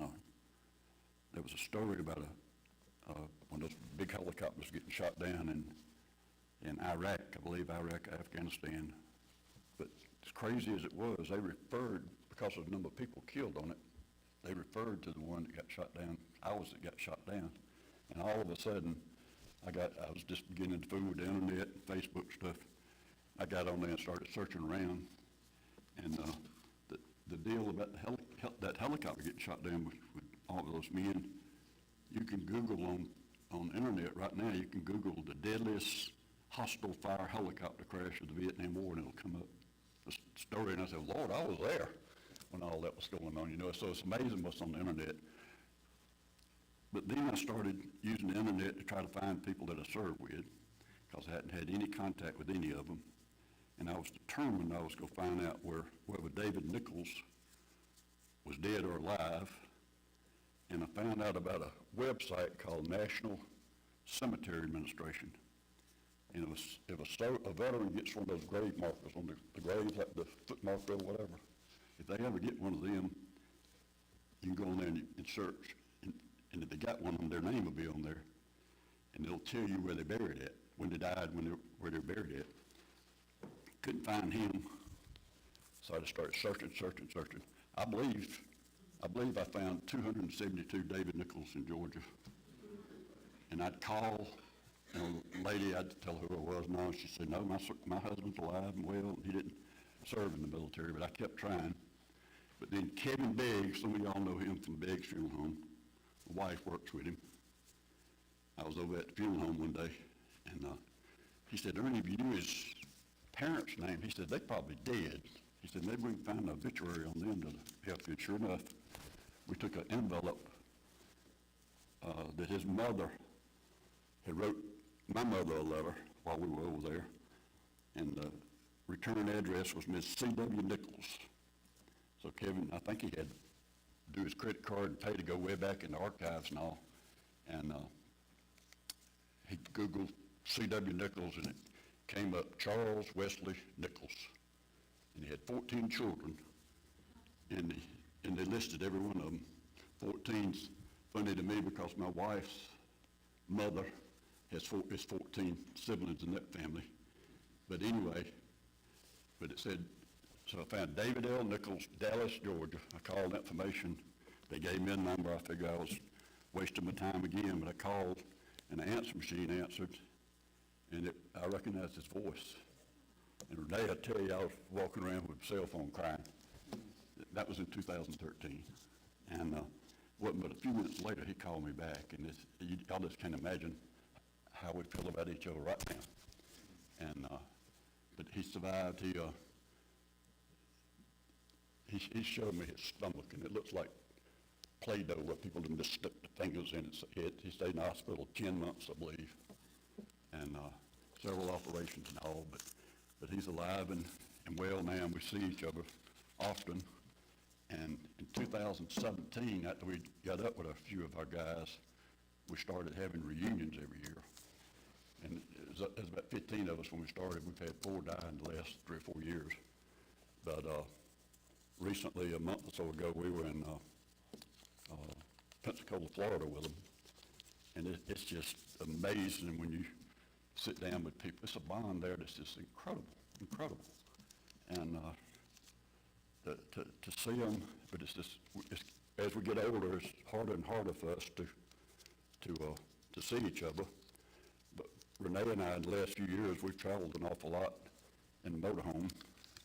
there was a story about one of those big helicopters getting shot down in Iraq, I believe Iraq, Afghanistan. But as crazy as it was, they referred, because of the number of people killed on it, they referred to the one that got shot down, ours that got shot down. And all of a sudden, I was just beginning to fool with the internet and Facebook stuff. I got on there and started searching around. And the deal about that helicopter getting shot down with all of those men, you can Google on the internet right now, you can Google the deadliest hostile fire helicopter crash of the Vietnam War, and it'll come up. The story, and I said, Lord, I was there when all that was going on, you know, so it's amazing what's on the internet. But then I started using the internet to try to find people that I served with, because I hadn't had any contact with any of them, and I was determined I was going to find out whether David Nichols was dead or alive, and I found out about a website called National Cemetery Administration. And if a veteran gets one of those grave markers on the grave, like the foot marker or whatever, if they ever get one of them, you can go on there and search, and if they got one, their name will be on there, and it'll tell you where they buried at, when they died, where they were buried at. Couldn't find him, so I just started searching. I believe I found 272 David Nichols in Georgia, and I'd call, and a lady, I'd tell her who I was, and she said, no, my husband's alive and well, and he didn't serve in the military, but I kept trying. But then Kevin Beggs, some of y'all know him from Beggs Funeral Home. My wife works with him. I was over at the funeral home one day, and he said, Ernie, if you knew his parents' name, he said, they're probably dead. He said, maybe we can find an obituary on them to help you. Sure enough, we took an envelope that his mother had wrote my mother a letter while we were over there, and the return address was Miss C.W. Nichols. So Kevin, I think he had to do his credit card and pay to go way back in the archives and all. And he Googled C.W. Nichols, and it came up Charles Wesley Nichols. And he had 14 children, and they listed every one of them. 14's funny to me because my wife's mother has 14 siblings in that family. But anyway, but it said, so I found David L. Nichols, Dallas, Georgia. I called information. They gave me a number. I figured I was wasting my time again, but I called, and the answer machine answered, and I recognized his voice. And Renee, I tell you, I was walking around with a cell phone crying. That was in 2013. And wasn't but a few minutes later, he called me back, and y'all just can't imagine how we feel about each other right now. And but he survived. He showed me his stomach, and it looks like Play-Doh where people done just stuck the fingers in his head. He stayed in the hospital 10 months, I believe, and several operations and all, but he's alive and well now, and we see each other often. And in 2017, after we got up with a few of our guys, we started having reunions every year. And it was about 15 of us when we started. We've had 4 die in the last 3 or 4 years. But recently, a month or so ago, we were in Pensacola, Florida with them. And it's just amazing when you sit down with people. It's a bond there that's just incredible. And to see them, but it's as we get older, it's harder and harder for us to see each other. But Renee and I, in the last few years, we've traveled an awful lot in the motorhome,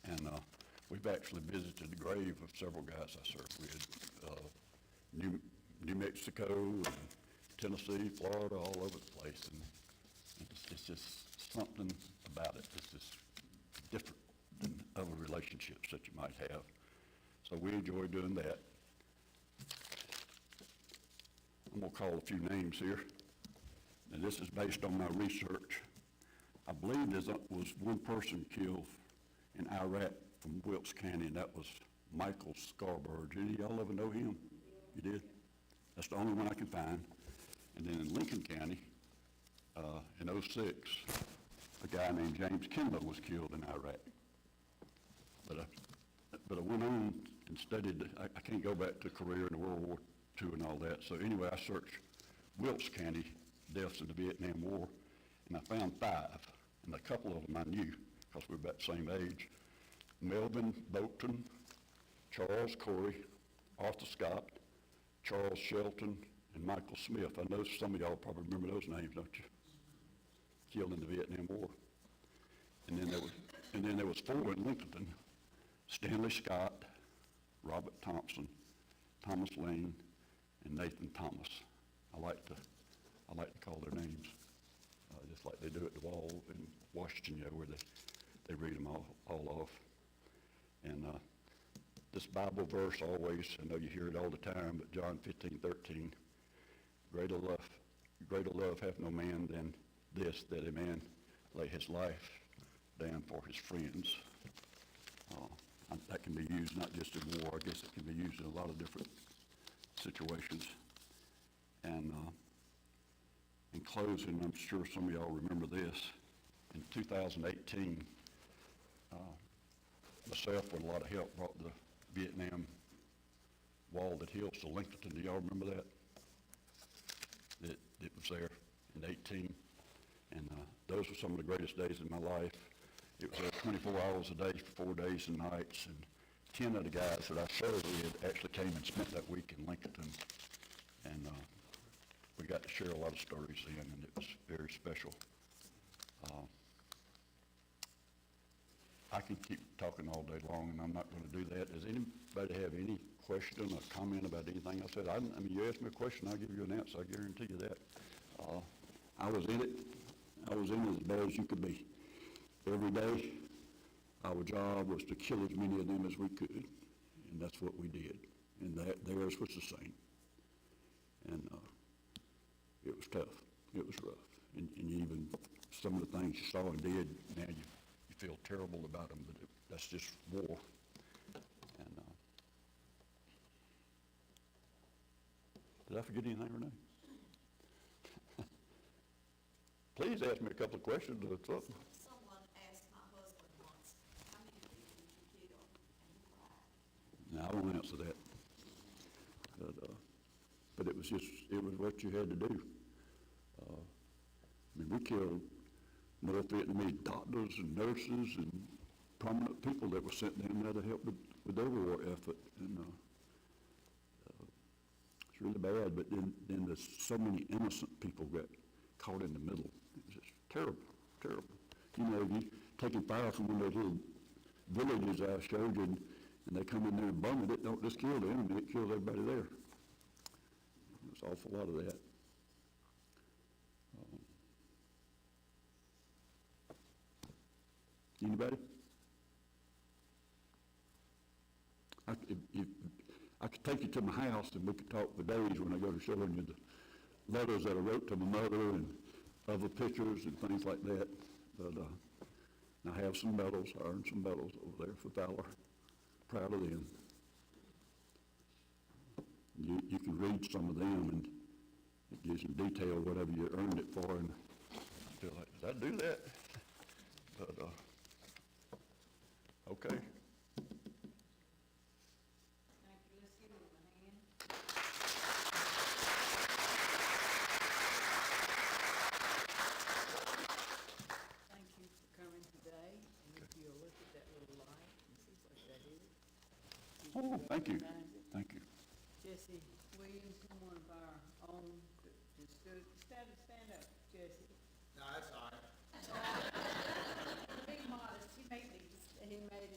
and we've actually visited the grave of several guys I served with. New Mexico, and Tennessee, Florida, all over the place, and it's just something about it. It's just different than other relationships that you might have. So we enjoy doing that. I'm going to call a few names here. And this is based on my research. I believe there was one person killed in Iraq from Wilkes County, and that was Michael Scarborough. Did any of y'all ever know him? You did? That's the only one I can find. And then in Lincoln County, in 2006, a guy named James Kinlow was killed in Iraq. But I went on and studied. I can't go back to career in World War II and all that. So anyway, I searched Wilkes County deaths in the Vietnam War, and I found 5. And a couple of them I knew because we were about the same age. Melvin Bolton, Charles Corey, Arthur Scott, Charles Shelton, and Michael Smith. I know some of y'all probably remember those names, don't you? Killed in the Vietnam War. And then there was 4 in Lincoln: Stanley Scott, Robert Thompson, Thomas Lane, and Nathan Thomas. I like to call their names, just like they do at the wall in Washington, where they read them all off. And this Bible verse always, I know you hear it all the time, but John 15:13, greater love hath no man than this, that a man lay his life down for his friends. That can be used not just in war. I guess it can be used in a lot of different situations. And in closing, I'm sure some of y'all remember this. in 2018, myself with a lot of help brought the Vietnam wall that hills to Lincoln. Do y'all remember that? It was there in 18, and those were some of the greatest days in my life. It was there 24 hours a day for 4 days and nights, and 10 of the guys that I served with actually came and spent that week in Lincoln, and we got to share a lot of stories then, and it was very special. I can keep talking all day long, and I'm not going to do that. Does anybody have any question or comment about anything I said? I mean, you ask me a question, I'll give you an answer. I guarantee you that. I was in it. I was in it as bad as you could be. Every day, our job was to kill as many of them as we could, and that's what we did. And theirs was the same. And it was tough. It was rough. And even some of the things you saw and did, now you feel terrible about them, but that's just war. And did I forget anything, Renee? Please ask me a couple of questions or something. Someone asked my husband once, how many people did you kill? And he cried. No, I won't answer that. But it was what you had to do. I mean, we killed North Vietnamese doctors and nurses and prominent people that were sent down there to help with their war effort. And it's really bad, but then there's so many innocent people got caught in the middle. It was just terrible, terrible. You know, you taking fire from one of those little villages I showed you, and they come in there and bomb it. It don't just kill the enemy, it kills everybody there. There's an awful lot of that. Anybody? I could take you to my house and we could talk for days when I go to showing you the letters that I wrote to my mother and other pictures and things like that. But I have some medals. I earned some medals over there for valor. Proud of them. You can read some of them, and it gives in detail whatever you earned it for. And I feel like, did I do that? But okay. Thank you. Let's give him a hand. Thank you for coming today. And if you'll look at that little light and see what that is. Oh, thank you. Recognize it? Thank you. Jesse Williams, one of our own, that stood, stand up, Jesse. No, that's all right. Be modest, he made it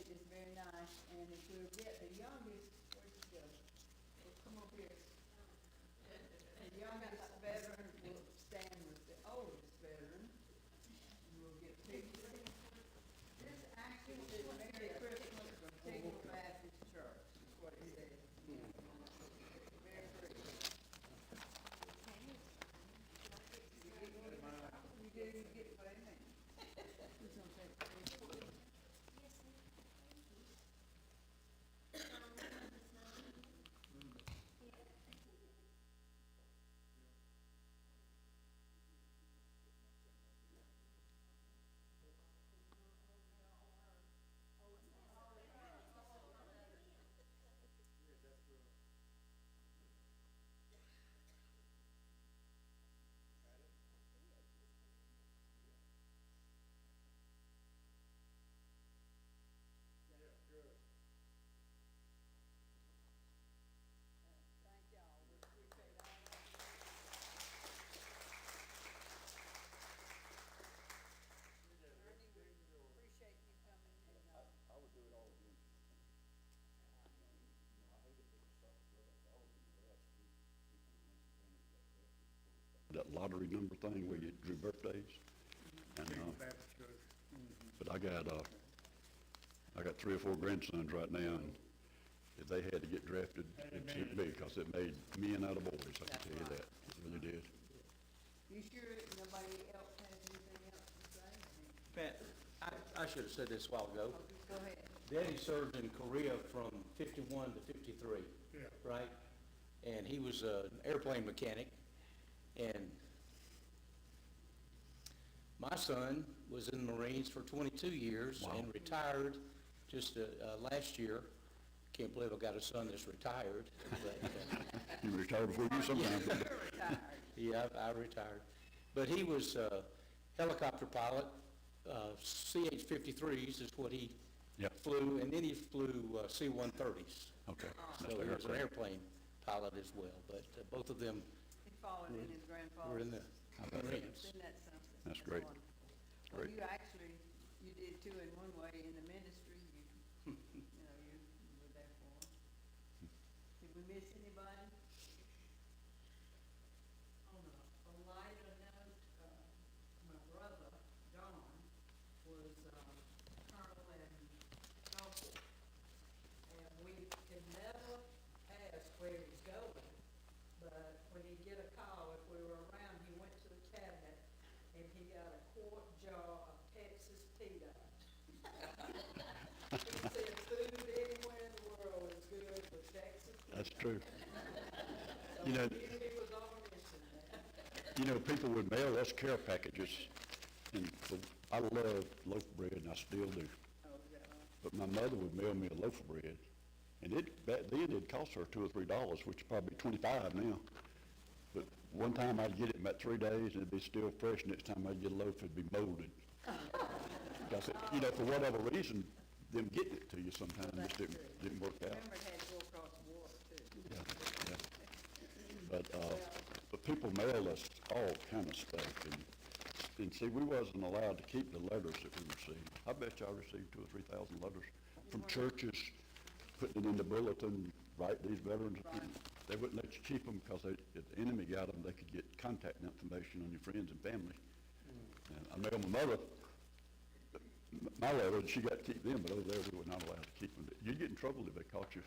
just very nice, and if we'll get the youngest, where'd you go? Well, come over here. The youngest veteran will stand with the oldest veteran, and we'll get pictures. This actually is Merry Christmas from Tiggle Baptist Church, is what it says. Very pretty. You get what I mean. Who's gonna take the picture? Thank y'all, we appreciate all that. Ernie, we appreciate you coming in. I would do it all again. That lottery number thing where you drew birthdays. And, but I got 3 or 4 grandsons right now, and if they had to get drafted, it'd be because it made men out of boys, I can tell you that. It really did. You sure that nobody else has anything else to say? Pat, I should have said this a while ago. Go ahead. Daddy served in Korea from 51 to 53, right? And he was an airplane mechanic. And my son was in the Marines for 22 years and retired just last year. Can't believe I got a son that's retired. But, You retired before you sometimes. yeah, I retired. But he was a helicopter pilot. CH-53s is what he Yep. flew, and then he flew C-130s. Okay. So he was an airplane pilot as well, but both of them He followed in his grandfather's. were in the Marines. Isn't that something? That's great. wonderful. Well, Great. you actually, you did too in one way, in the ministry, you know, you were there for him. Did we miss anybody? On a lighter note, my brother, John, was, colonel in Gulfport. And we could never ask where he's going, but when he'd get a call, if we were around, he went to the cabinet and he got a quart jar of Texas peanuts. He said food anywhere in the world is good for Texas peanuts. That's true. So You know, he was on a mission there. You know, people would mail us care packages, and I love loaf of bread, and I still do. Oh, is that right? But my mother would mail me a loaf of bread, and back then it'd cost her $2 or $3, which is probably 25 now. But one time I'd get it in about 3 days, and it'd be still fresh. Next time I'd get a loaf, it'd be molded. Because, you know, for whatever reason, them getting it to you sometimes just didn't work out. Remember, it had to go across the water too. Yeah, yeah. But people mail us all kind of stuff, and see, we wasn't allowed to keep the letters that we received. I bet you I received 2,000 or 3,000 letters from churches, putting it in the bulletin, right, these veterans, they wouldn't let you keep them because if the enemy got them, they could get contact information on your friends and family. And I mailed my mother my letter, and she got to keep them, but over there, we were not allowed to keep them. You'd get in trouble if they caught you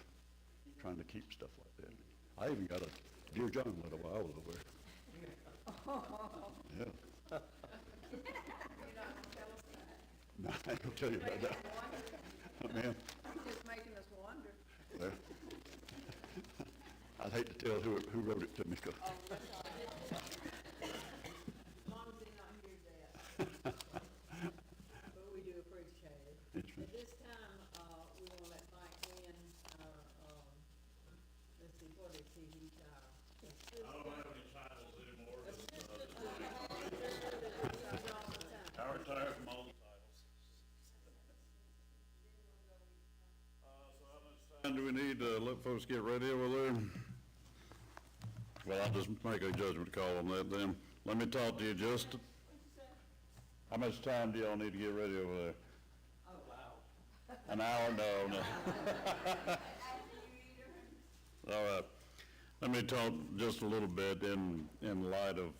trying to keep stuff like that. I even got a Dear John letter while I was over there. Yeah. You're not gonna tell us that. No, I ain't gonna tell you about that. Man, You're just making us wonder. well, I'd hate to tell who wrote it to me, 'cause Oh, that's all right. As long as they're not here, that. But we do appreciate it. It's fine. At this time, we want to let Mike Wynn, let's see, what is he, he's our assistant. I don't have any titles anymore. Assistant to the auditor all the time. I retired from all the titles. So how much time do we need to let folks get ready over there? Well, I'll just make a judgment call on that then. Let me talk to you just, how much time do y'all need to get ready over there? Oh, wow. An hour? No. All right. Let me talk just a little bit in light of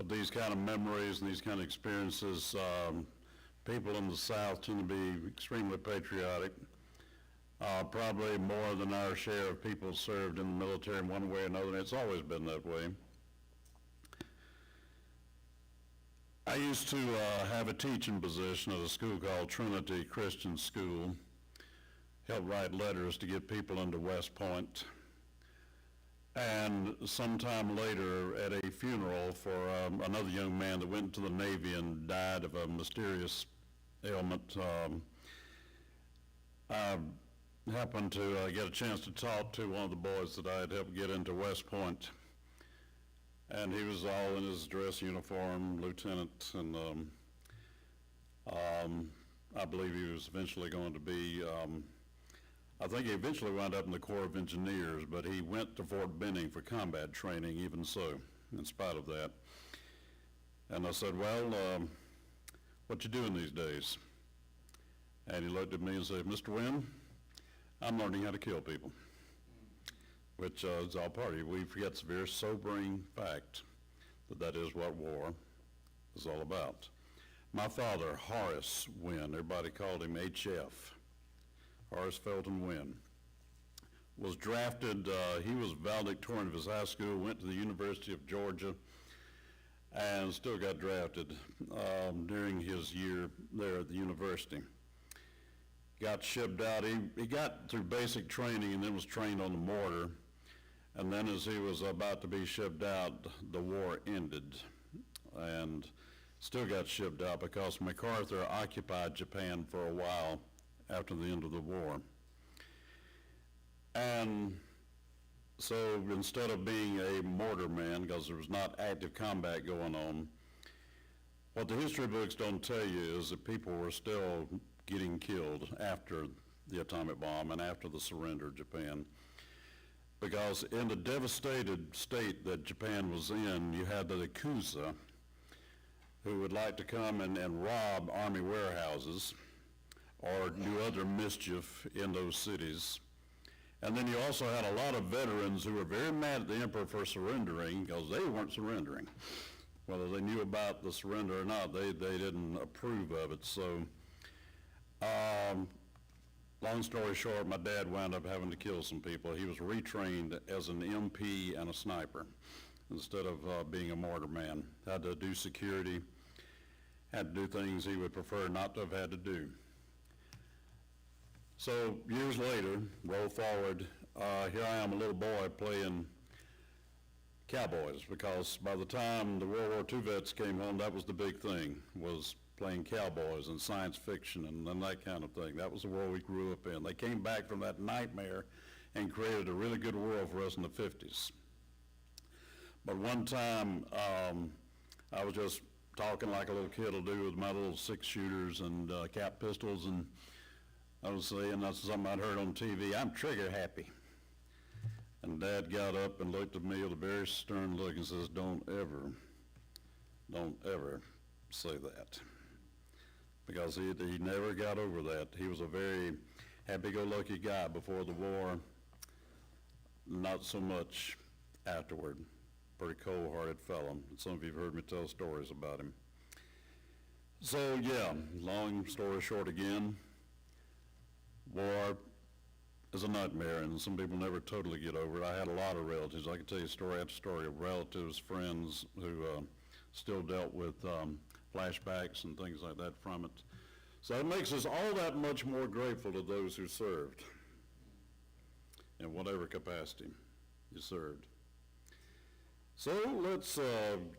these kind of memories and these kind of experiences. People in the South tend to be extremely patriotic. Probably more than our share of people served in the military in one way or another, and it's always been that way. I used to have a teaching position at a school called Trinity Christian School. Helped write letters to get people into West Point. And sometime later at a funeral for another young man that went to the Navy and died of a mysterious ailment, I happened to get a chance to talk to one of the boys that I had helped get into West Point. And he was all in his dress uniform, lieutenant, and I believe he was eventually going to be, I think he eventually wound up in the Corps of Engineers, but he went to Fort Benning for combat training, even so, in spite of that. And I said, well, what you doing these days? And he looked at me and said, Mr. Wynn, I'm learning how to kill people, which is all part of it. We forget the very sobering fact that is what war is all about. My father, Horace Wynn, everybody called him HF, Horace Felton Wynn, was drafted, he was valedictorian of his high school, went to the University of Georgia, and still got drafted during his year there at the university. Got shipped out. He got through basic training and then was trained on the mortar. And then as he was about to be shipped out, the war ended. And still got shipped out because MacArthur occupied Japan for a while after the end of the war. And so instead of being a mortar man, because there was not active combat going on, what the history books don't tell you is that people were still getting killed after the atomic bomb and after the surrender of Japan. Because in the devastated state that Japan was in, you had the Yakuza, who would like to come and rob army warehouses or do other mischief in those cities. And then you also had a lot of veterans who were very mad at the emperor for surrendering because they weren't surrendering. Whether they knew about the surrender or not, they didn't approve of it. So, long story short, my dad wound up having to kill some people. He was retrained as an MP and a sniper instead of being a mortar man. Had to do security, had to do things he would prefer not to have had to do. So years later, roll forward, here I am, a little boy playing cowboys, because by the time the World War II vets came home, that was the big thing, was playing cowboys and science fiction and that kind of thing. That was the world we grew up in. They came back from that nightmare and created a really good world for us in the 50s. But one time, I was just talking like a little kid will do with my little 6-shooters and cap pistols, and I was saying, that's something I'd heard on TV, I'm trigger happy. And Dad got up and looked at me with a very stern look and says, don't ever say that. Because he never got over that. He was a very happy-go-lucky guy before the war, not so much afterward. Pretty cold-hearted fellow. Some of you have heard me tell stories about him. So yeah, long story short again, war is a nightmare, and some people never totally get over it. I had a lot of relatives. I could tell you story after story of relatives, friends who still dealt with flashbacks and things like that from it. So it makes us all that much more grateful to those who served in whatever capacity you served. So let's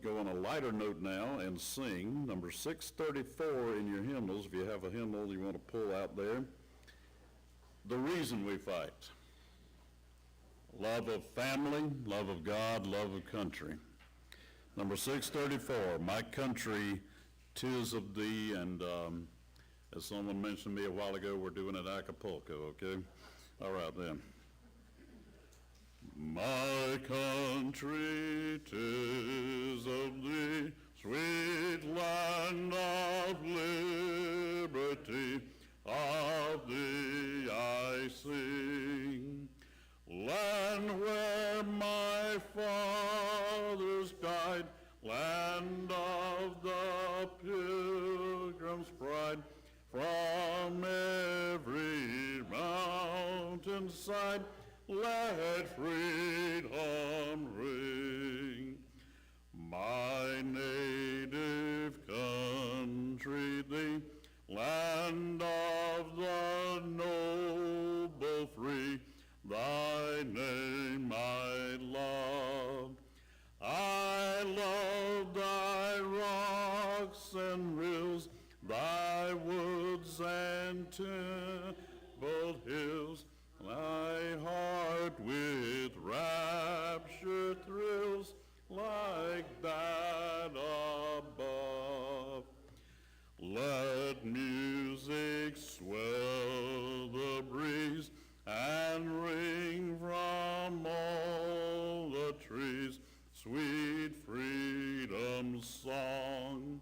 go on a lighter note now and sing number 634 in your hymnals. If you have a hymnal you want to pull out there. The Reason We Fight. Love of family, love of God, love of country. Number 634, My Country, 'Tis of Thee, and as someone mentioned to me a while ago, we're doing it Acapulco, okay? All right then. My country, 'tis of thee, sweet land of liberty, of thee I sing. Land where my fathers died, land of the Pilgrim's pride, from every mountainside, let freedom ring. My native country, thee, land of the noble free, thy name I love. I love thy rocks and rills, thy woods and templed hills, thy heart with rapture thrills like that above. Let music swell the breeze and ring from all the trees sweet freedom's song.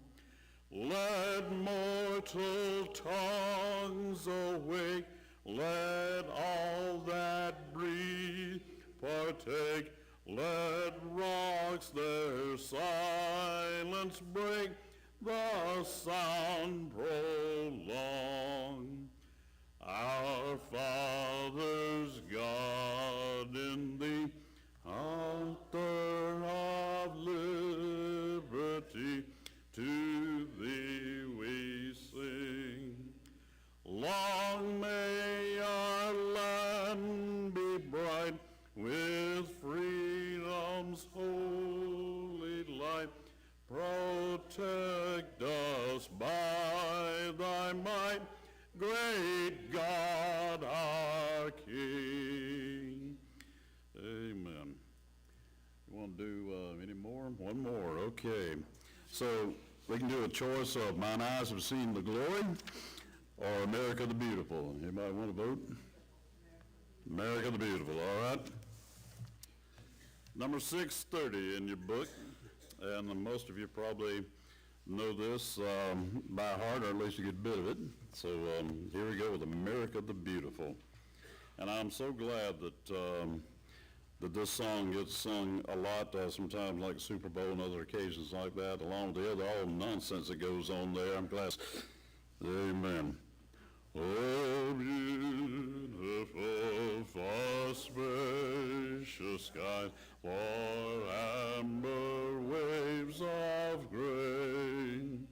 Let mortal tongues awake, let all that breathe partake, let rocks their silence break, the sound prolong. Our Father's God in thee, author of liberty, to thee we sing. Long may our land be bright with freedom's holy light, protect So we can do a choice of Mine Eyes Have Seen the Glory or America the Beautiful. Anybody want to vote? America the Beautiful, all right. Number 630 in your book, and most of you probably know this by heart, or at least a good bit of it. So here we go with America the Beautiful. And I'm so glad that this song gets sung a lot, sometimes like Super Bowl and other occasions like that, along with the other all nonsense that goes on there. I'm glad. Amen. Oh, beautiful, far spacious skies, for amber waves of grain,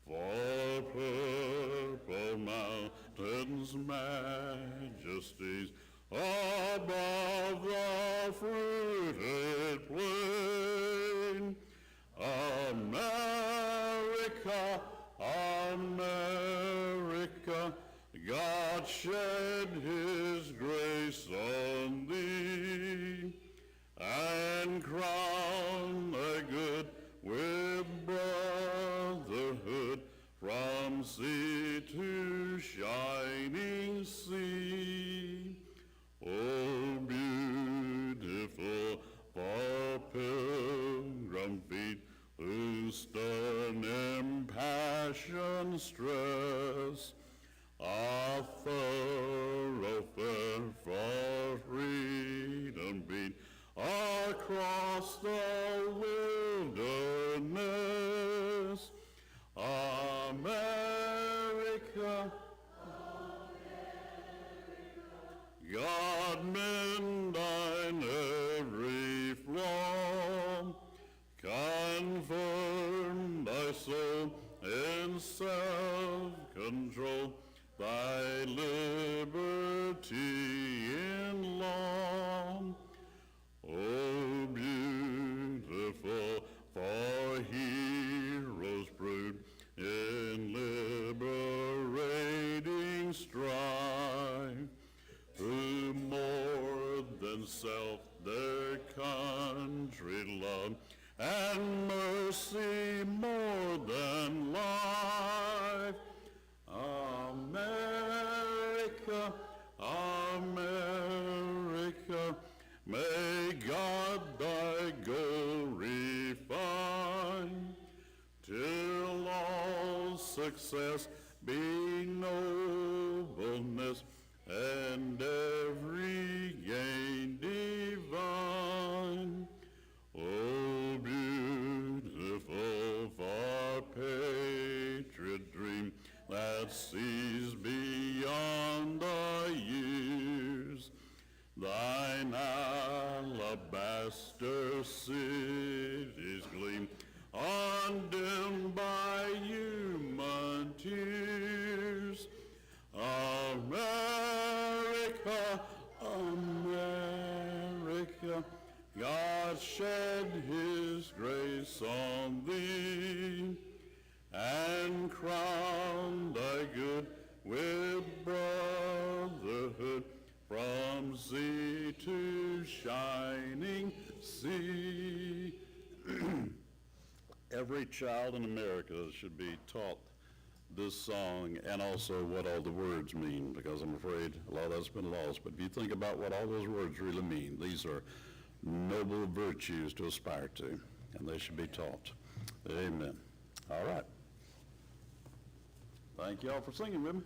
for purple mountains' majesties, above the fruited plain. America, America, God shed his grace on thee, and crown thy good with brotherhood from sea to shining sea. Oh, beautiful for pilgrim feet whose stern impassioned stress a thoroughfare for freedom beat across the wilderness. America, God mend thine every flaw, confirm thy soul in self-control, thy liberty in law. Oh, beautiful for heroes brood in liberating strife, who more than self their country love, and mercy more than life. America, America, may God thy goal refine, till all success be nobleness, and every gain divine. Oh, beautiful for patriot dream that sees beyond the years, thine alabaster cities gleam, undimmed by human tears. America, America, God shed his grace on thee, and crown thy good with brotherhood from sea to shining sea. Every child in America should be taught this song and also what all the words mean, because I'm afraid a lot of that's been lost. But if you think about what all those words really mean, these are noble virtues to aspire to, and they should be taught. Amen. All right. Thank y'all for singing with me.